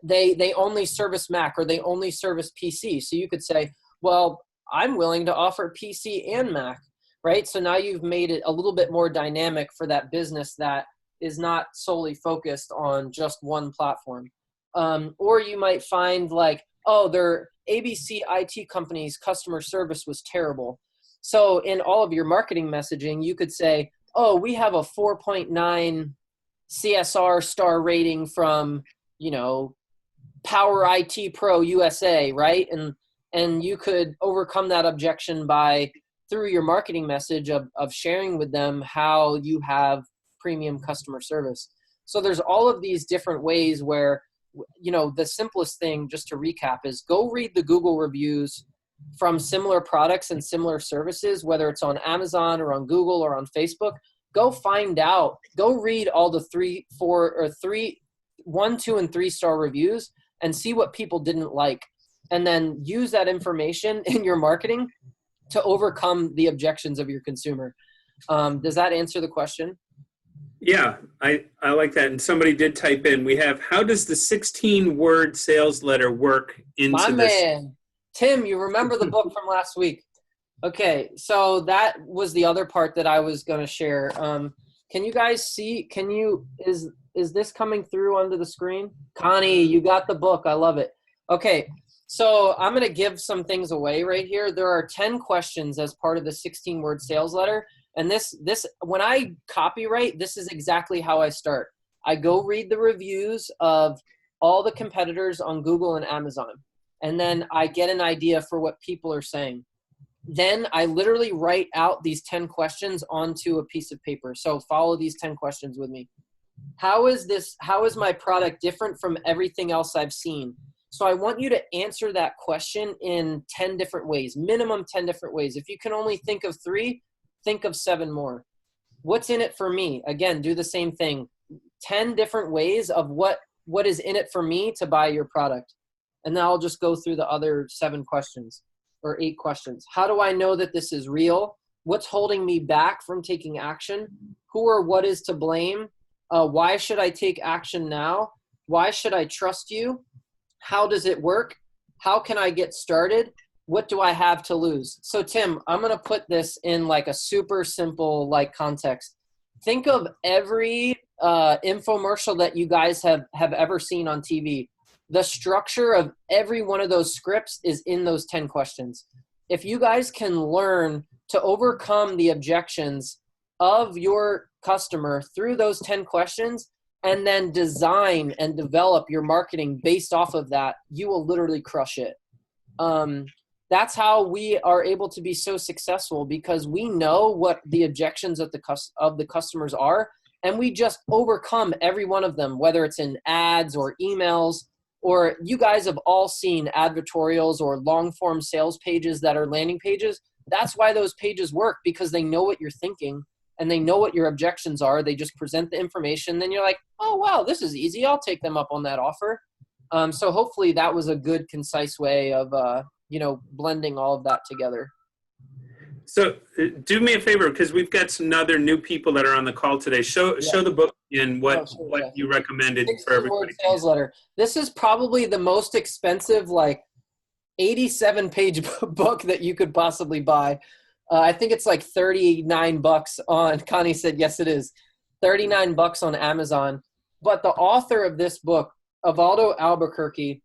they only service Mac or they only service PC. So you could say, well, I'm willing to offer PC and Mac, right? So now you've made it a little bit more dynamic for that business that is not solely focused on just one platform. Or you might find like, oh, their ABC IT company's customer service was terrible. So in all of your marketing messaging, you could say, oh, we have a 4.9 CSR star rating from, Power IT Pro USA, right? And you could overcome that objection through your marketing message of sharing with them how you have premium customer service. So there's all of these different ways where, the simplest thing, just to recap, is go read the Google reviews from similar products and similar services, whether it's on Amazon or on Google or on Facebook. Go read all the 1, 2, and 3 star reviews and see what people didn't like. And then use that information in your marketing to overcome the objections of your consumer. Does that answer the question? Yeah, I like that. And somebody did type in, how does the 16-word sales letter work into this? My man, Tim, you remember the book from last week. Okay, so that was the other part that I was going to share. Can you guys see, is this coming through onto the screen? Connie, you got the book. I love it. Okay, so I'm going to give some things away right here. There are 10 questions as part of the 16-word sales letter. And this, when I copyright, this is exactly how I start. I go read the reviews of all the competitors on Google and Amazon. And then I get an idea for what people are saying. Then I literally write out these 10 questions onto a piece of paper. So follow these 10 questions with me. How is my product different from everything else I've seen? So I want you to answer that question in 10 different ways, minimum 10 different ways. If you can only think of 3, think of 7 more. What's in it for me? Again, do the same thing. 10 different ways of what is in it for me to buy your product. And then I'll just go through the other 7 questions or 8 questions. How do I know that this is real? What's holding me back from taking action? Who or what is to blame? Why should I take action now? Why should I trust you? How does it work? How can I get started? What do I have to lose? So Tim, I'm going to put this in like a super simple context. Think of every infomercial that you guys have ever seen on TV. The structure of every one of those scripts is in those 10 questions. If you guys can learn to overcome the objections of your customer through those 10 questions and then design and develop your marketing based off of that, you will literally crush it. That's how we are able to be so successful, because we know what the objections of the customers are, and we just overcome every one of them, whether it's in ads or emails, or you guys have all seen advertorials or long form sales pages that are landing pages. That's why those pages work, because they know what you're thinking and they know what your objections are. They just present the information. Then you're like, oh, wow, this is easy. I'll take them up on that offer. So hopefully that was a good, concise way of, blending all of that together. So do me a favor, because we've got some other new people that are on the call today. Show the book and what you recommended for everybody. Sales letter. This is probably the most expensive, 87-page book that you could possibly buy. I think it's like $39 on, Connie said, yes, it is. $39 on Amazon. But the author of this book, Osvaldo Albuquerque,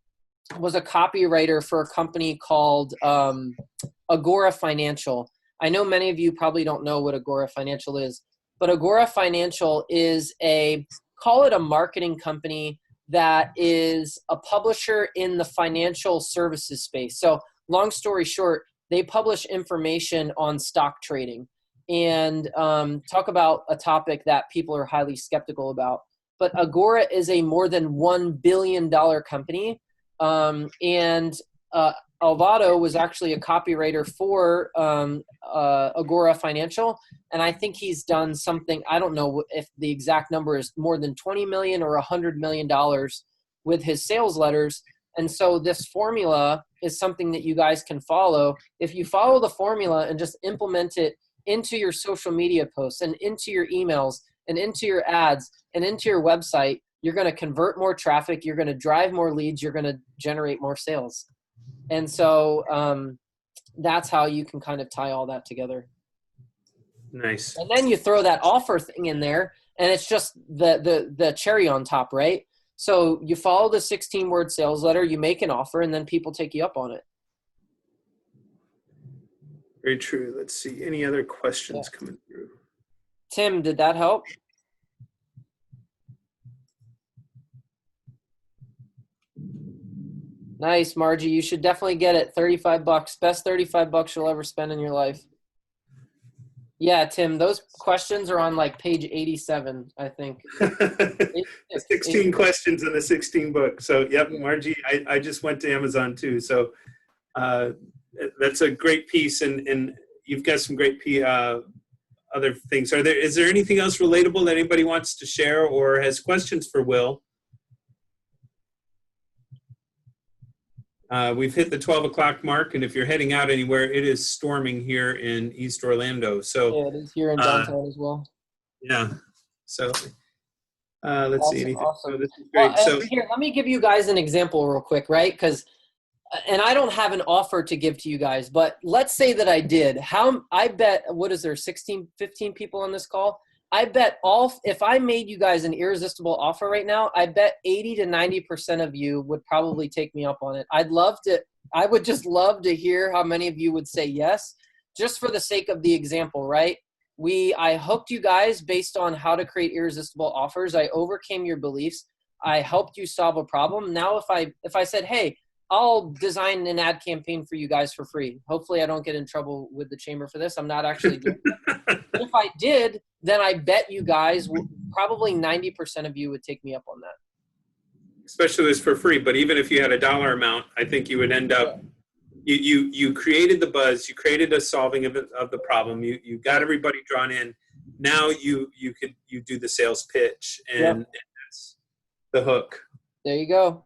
was a copywriter for a company called Agora Financial. I know many of you probably don't know what Agora Financial is, but Agora Financial is call it a marketing company that is a publisher in the financial services space. So long story short, they publish information on stock trading and talk about a topic that people are highly skeptical about. But Agora is a more than $1 billion company. And Alvaro was actually a copywriter for Agora Financial. And I think he's done something, I don't know if the exact number is more than $20 million or $100 million with his sales letters. And so this formula is something that you guys can follow. If you follow the formula and just implement it into your social media posts and into your emails and into your ads and into your website, you're going to convert more traffic. You're going to drive more leads. You're going to generate more sales. And so that's how you can kind of tie all that together. Nice. And then you throw that offer thing in there, and it's just the cherry on top, right? So you follow the 16-word sales letter, you make an offer, and then people take you up on it. Very true. Let's see. Any other questions coming through? Tim, did that help? Nice, Margie. You should definitely get it. $35. Best $35 you'll ever spend in your life. Yeah, Tim, those questions are on like page 87, I think. 16 questions in the 16 book. So, yep, Margie, I just went to Amazon too. So that's a great piece, and you've got some great other things. Is there anything else relatable that anybody wants to share or has questions for Will? We've hit the 12 o'clock mark, and if you're heading out anywhere, it is storming here in East Orlando. So yeah, it is here in downtown as well. Yeah. So let's Awesome, see anything. awesome. So this is great. Well, here, let me give you guys an example real quick, right? Because, and I don't have an offer to give to you guys, but let's say that I did. I bet, what is there, 16, 15 people on this call? I bet if I made you guys an irresistible offer right now, I bet 80 to 90% of you would probably take me up on it. I would just love to hear how many of you would say yes, just for the sake of the example, right? I hooked you guys based on how to create irresistible offers. I overcame your beliefs. I helped you solve a problem. Now, if I said, hey, I'll design an ad campaign for you guys for free. Hopefully I don't get in trouble with the chamber for this. I'm not actually doing it. But if I did, then I bet you guys, probably 90% of you would take me up on that. Especially this for free, but even if you had a dollar amount, I think you would end up, you created the buzz, you created a solving of the problem, you got everybody drawn in. Now you do the sales pitch, and that's the hook. There you go.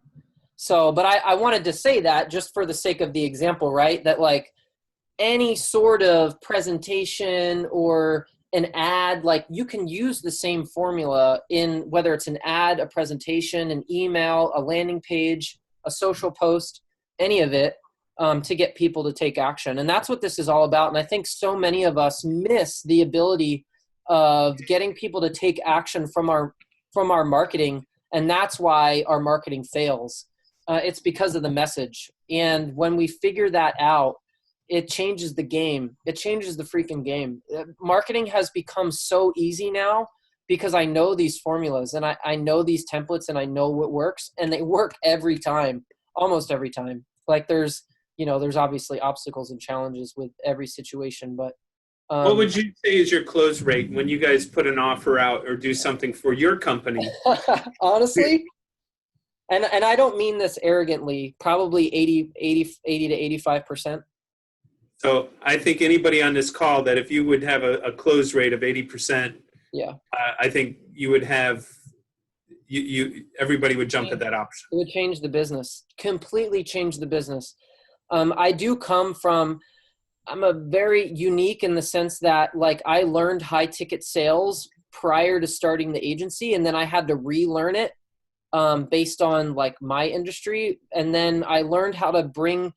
So, but I wanted to say that just for the sake of the example, right? That like any sort of presentation or an ad, like you can use the same formula in whether it's an ad, a presentation, an email, a landing page, a social post, any of it, to get people to take action. And that's what this is all about. And I think so many of us miss the ability of getting people to take action from our marketing. And that's why our marketing fails. It's because of the message. And when we figure that out, it changes the game. It changes the freaking game. Marketing has become so easy now because I know these formulas and I know these templates and I know what works, and they work every time, almost every time. Like there's obviously obstacles and challenges with every situation, but what would you say is your close rate when you guys put an offer out or do something for your company? Honestly, and I don't mean this arrogantly, probably 80 to 85%. So I think anybody on this call that if you would have a close rate of 80%, I think you would have everybody would jump at that option. It would change the business, completely change the business. I do come from, I'm a very unique in the sense that like I learned high ticket sales prior to starting the agency, and then I had to relearn it based on like my industry. And then I learned how to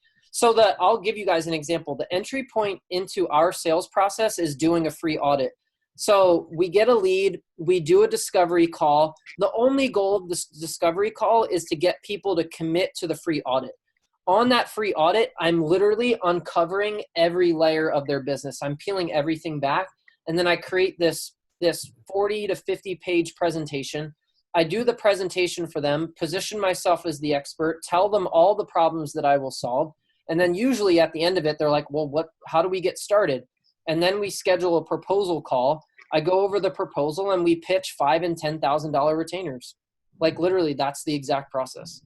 I'll give you guys an example. The entry point into our sales process is doing a free audit. So we get a lead, we do a discovery call. The only goal of this discovery call is to get people to commit to the free audit. On that free audit, I'm literally uncovering every layer of their business. I'm peeling everything back. And then I create this 40 to 50 page presentation. I do the presentation for them, position myself as the expert, tell them all the problems that I will solve. And then usually at the end of it, they're like, well, how do we get started? And then we schedule a proposal call. I go over the proposal and we pitch $5,000 and $10,000 retainers. Like literally that's the exact process.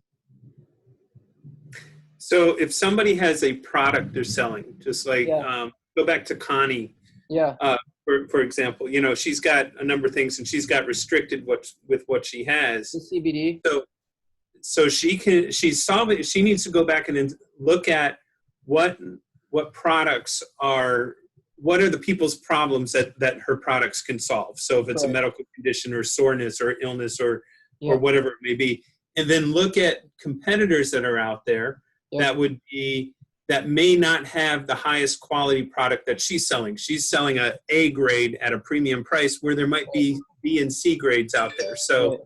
So if somebody has a product they're selling, just like go back to Connie, for example, she's got a number of things and she's got restricted with what she has. The CBD. so she's solving, she needs to go back and look at what products are, what are the people's problems that her products can solve. So if it's a medical condition or soreness or illness or whatever it may be, and then look at competitors that are out there that may not have the highest quality product that she's selling. She's selling a A grade at a premium price where there might be B and C grades out there. So,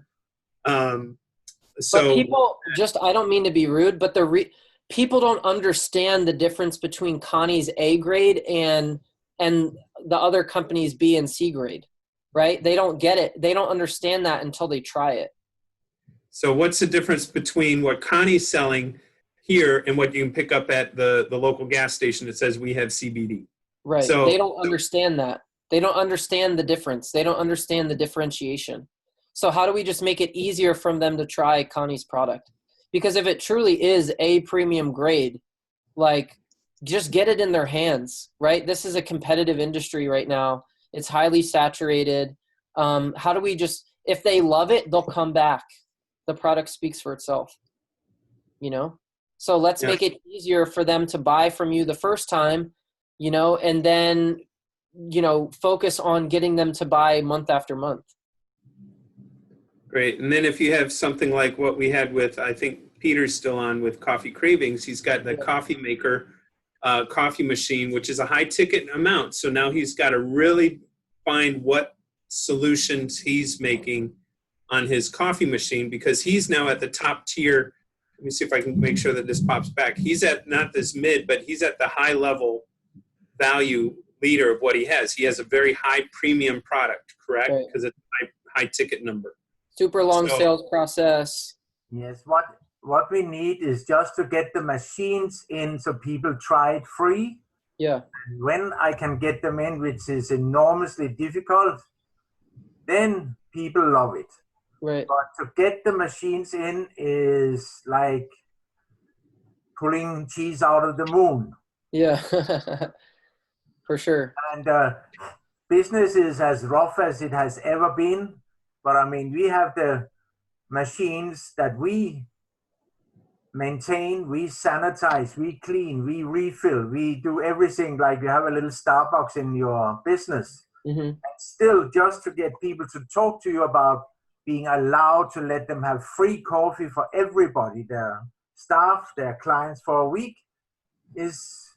but people just, I don't mean to be rude, but people don't understand the difference between Connie's A grade and the other company's B and C grade, right? They don't get it. They don't understand that until they try it. So what's the difference between what Connie's selling here and what you can pick up at the local gas station that says we have CBD? Right. So they don't understand that. They don't understand the difference. They don't understand the differentiation. So how do we just make it easier for them to try Connie's product? Because if it truly is a premium grade, like, just get it in their hands, right? This is a competitive industry right now. It's highly saturated. How do we just, if they love it, they'll come back. The product speaks for itself, you know? So let's make it easier for them to buy from you the first time, you know, and then, you know, focus on getting them to buy month after month. Great. And then if you have something like what we had with, I think Peter's still on with Coffee Cravings, he's got the coffee maker, coffee machine, which is a high ticket amount. So now he's got to really find what solutions he's making on his coffee machine, because he's now at the top tier. Let me see if I can make sure that this pops back. He's at not this mid, but he's at the high level value leader of what he has. He has a very high premium product, correct? Because it's a high ticket number. Super long sales process. Yes, what we need is just to get the machines in so people try it free. Yeah. And when I can get them in, which is enormously difficult, then people love it. Right. But to get the machines in is like pulling cheese out of the moon. Yeah, for sure. And business is as rough as it has ever been. But I mean, we have the machines that we maintain, we sanitize, we clean, we refill, we do everything like you have a little Starbucks in your business. Mm-hmm. And still, just to get people to talk to you about being allowed to let them have free coffee for everybody, their staff, their clients for a week, is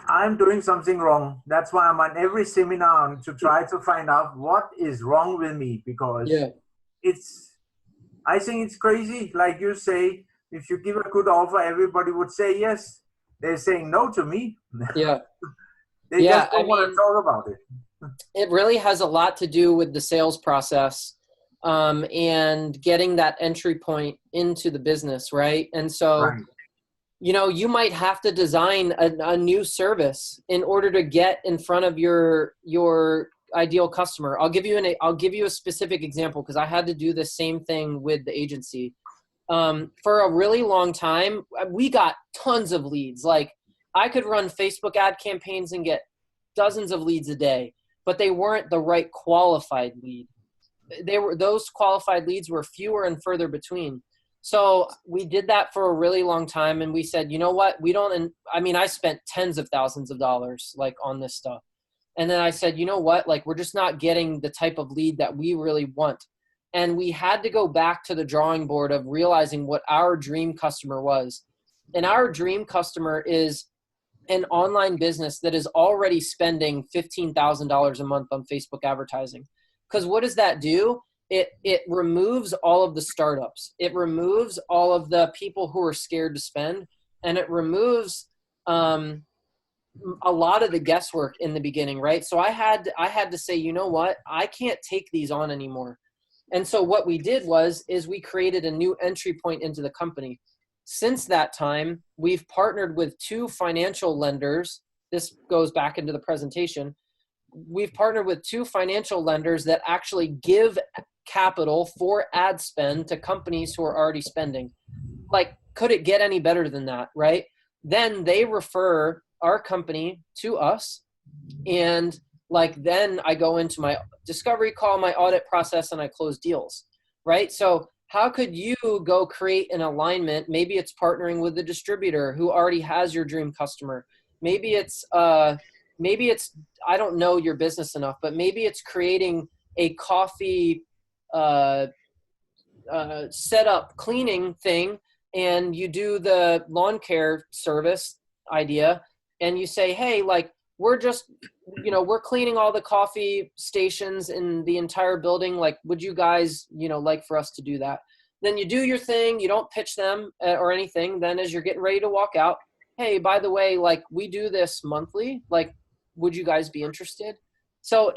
I'm doing something wrong. That's why I'm on every seminar to try to find out what is wrong with me, because I think it's crazy. Like you say, if you give a good offer, everybody would say yes. They're saying no to me. Yeah. They just don't want to talk about it. It really has a lot to do with the sales process and getting that entry point into the business, right? And so, you know, you might have to design a new service in order to get in front of your ideal customer. I'll give you a specific example, because I had to do the same thing with the agency. For a really long time, we got tons of leads. Like, I could run Facebook ad campaigns and get dozens of leads a day, but they weren't the right qualified lead. Those qualified leads were fewer and further between. So we did that for a really long time, and we said, you know what, I spent tens of thousands of dollars like on this stuff. And then I said, you know what, like, we're just not getting the type of lead that we really want. And we had to go back to the drawing board of realizing what our dream customer was. And our dream customer is an online business that is already spending $15,000 a month on Facebook advertising. Because what does that do? It removes all of the startups. It removes all of the people who are scared to spend, and it removes a lot of the guesswork in the beginning, right? So I had to say, you know what, I can't take these on anymore. And so what we did is we created a new entry point into the company. Since that time, we've partnered with 2 financial lenders. This goes back into the presentation. We've partnered with 2 financial lenders that actually give capital for ad spend to companies who are already spending. Like, could it get any better than that, right? Then they refer our company to us, and then I go into my discovery call, my audit process, and I close deals, right? So how could you go create an alignment? Maybe it's partnering with the distributor who already has your dream customer. Maybe it's I don't know your business enough, but maybe it's creating a coffee setup cleaning thing, and you do the lawn care service idea, and you say, hey, like, we're just, we're cleaning all the coffee stations in the entire building. Like, would you guys, like for us to do that? Then you do your thing. You don't pitch them or anything. Then as you're getting ready to walk out, hey, by the way, like, we do this monthly. Like, would you guys be interested? So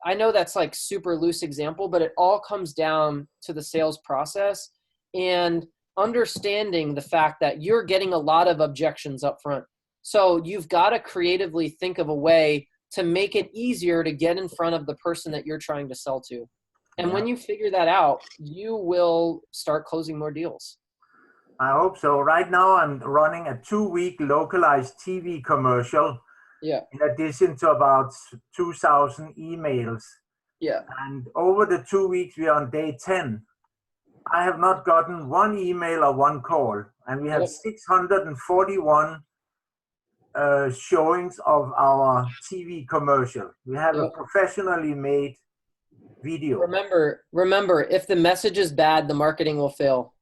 I know that's like super loose example, but it all comes down to the sales process and understanding the fact that you're getting a lot of objections up front. So you've got to creatively think of a way to make it easier to get in front of the person that you're trying to sell to. And when you figure that out, you will start closing more deals. I hope so. Right now, I'm running a 2-week localized TV commercial. Yeah. In addition to about 2,000 emails. Yeah. And over the 2 weeks, we are on day 10. I have not gotten one email or one call. And we have 641 showings of our TV commercial. We have a professionally made video. Remember, if the message is bad, the marketing will fail.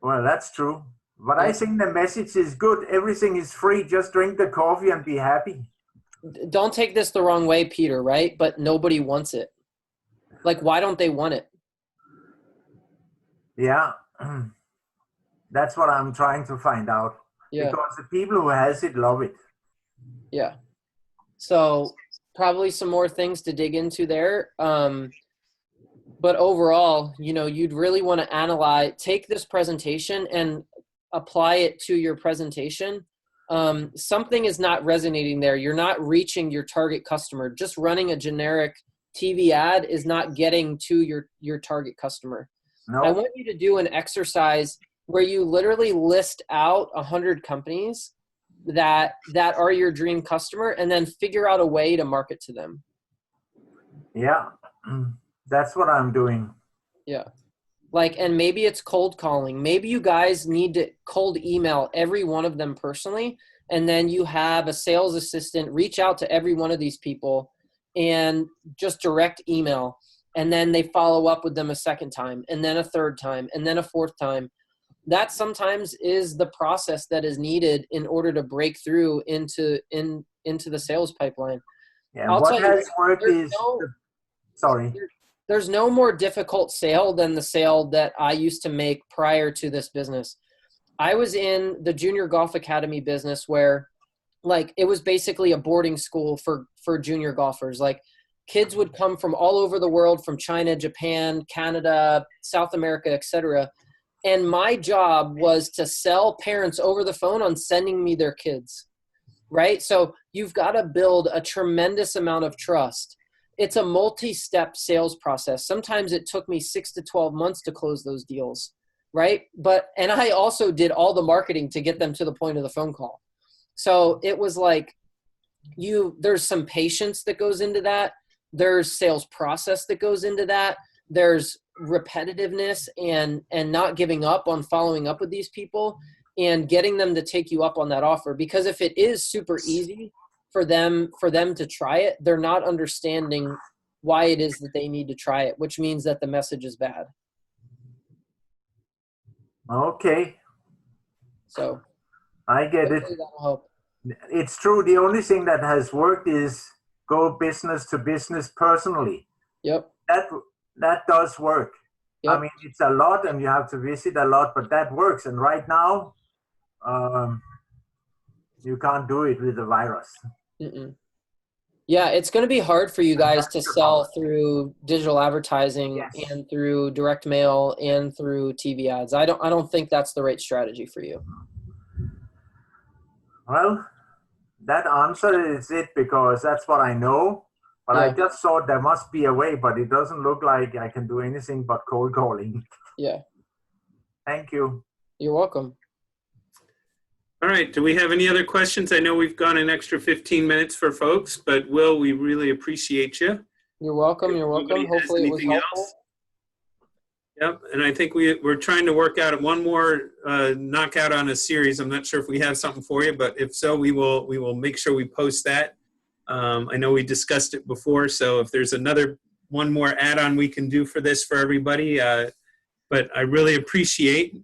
Well, that's true. But I think the message is good. Everything is free. Just drink the coffee and be happy. Don't take this the wrong way, Peter, right? But nobody wants it. Like, why don't they want it? Yeah. That's what I'm trying to find out. Yeah. Because the people who has it love it. Yeah. So probably some more things to dig into there. But overall, you'd really want to take this presentation and apply it to your presentation. Something is not resonating there. You're not reaching your target customer. Just running a generic TV ad is not getting to your target customer. No. I want you to do an exercise where you literally list out 100 companies that are your dream customer, and then figure out a way to market to them. Yeah, that's what I'm doing. Yeah. And maybe it's cold calling. Maybe you guys need to cold email every one of them personally. And then you have a sales assistant reach out to every one of these people and just direct email. And then they follow up with them a second time, and then a third time, and then a fourth time. That sometimes is the process that is needed in order to break through into the sales pipeline. Yeah, what has worked is, sorry. There's no more difficult sale than the sale that I used to make prior to this business. I was in the junior golf academy business where it was basically a boarding school for junior golfers. Like, kids would come from all over the world, from China, Japan, Canada, South America, etc. And my job was to sell parents over the phone on sending me their kids, right? So you've got to build a tremendous amount of trust. It's a multi-step sales process. Sometimes it took me 6 to 12 months to close those deals, right? And I also did all the marketing to get them to the point of the phone call. So it was like, there's some patience that goes into that. There's sales process that goes into that. There's repetitiveness and not giving up on following up with these people and getting them to take you up on that offer. Because if it is super easy for them to try it, they're not understanding why it is that they need to try it, which means that the message is bad. Okay. So I get it. that'll help. It's true. The only thing that has worked is go business to business personally. Yep. That does work. Yep. I mean, it's a lot and you have to visit a lot, but that works. And right now, you can't do it with the virus. Mm-mm. Yeah, it's going to be hard for you guys to sell through digital advertising and through direct mail and through TV ads. I don't think that's the right strategy for you. Well, that answer is it, because that's what I know. But I just thought there must be a way, but it doesn't look like I can do anything but cold calling. Yeah. Thank you. You're welcome. All right. Do we have any other questions? I know we've gone an extra 15 minutes for folks, but Will, we really appreciate you. You're welcome. You're welcome. Hopefully it was helpful. Yep, and I think we're trying to work out one more knockout on a series. I'm not sure if we have something for you, but if so, we will make sure we post that. I know we discussed it before, so if there's one more add-on we can do for this for everybody, but I really appreciate.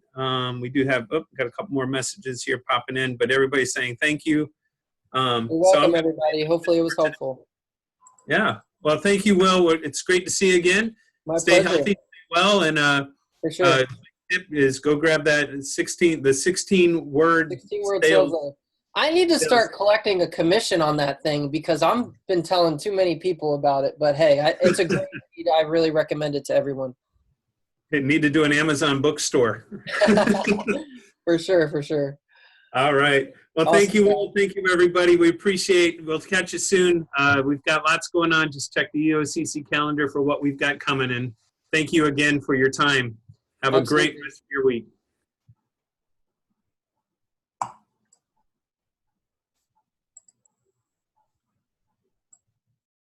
We do have got a couple more messages here popping in, but everybody's saying thank you. You're welcome, everybody. Hopefully it was helpful. Yeah. Well, thank you, Will. It's great to see you again. My Stay pleasure. healthy, stay well, and For sure. tip is go grab that 16 word 16-word sales letter. I need to start collecting a commission on that thing because I've been telling too many people about it. But hey, it's a great read. I really recommend it to everyone. Need to do an Amazon bookstore. For sure. All right. Well, Awesome. Thank you, Will. Thank you, everybody. We appreciate it. We'll catch you soon. We've got lots going on. Just check the EOCC calendar for what we've got coming in. Thank you again for your time. Have a great rest of your week.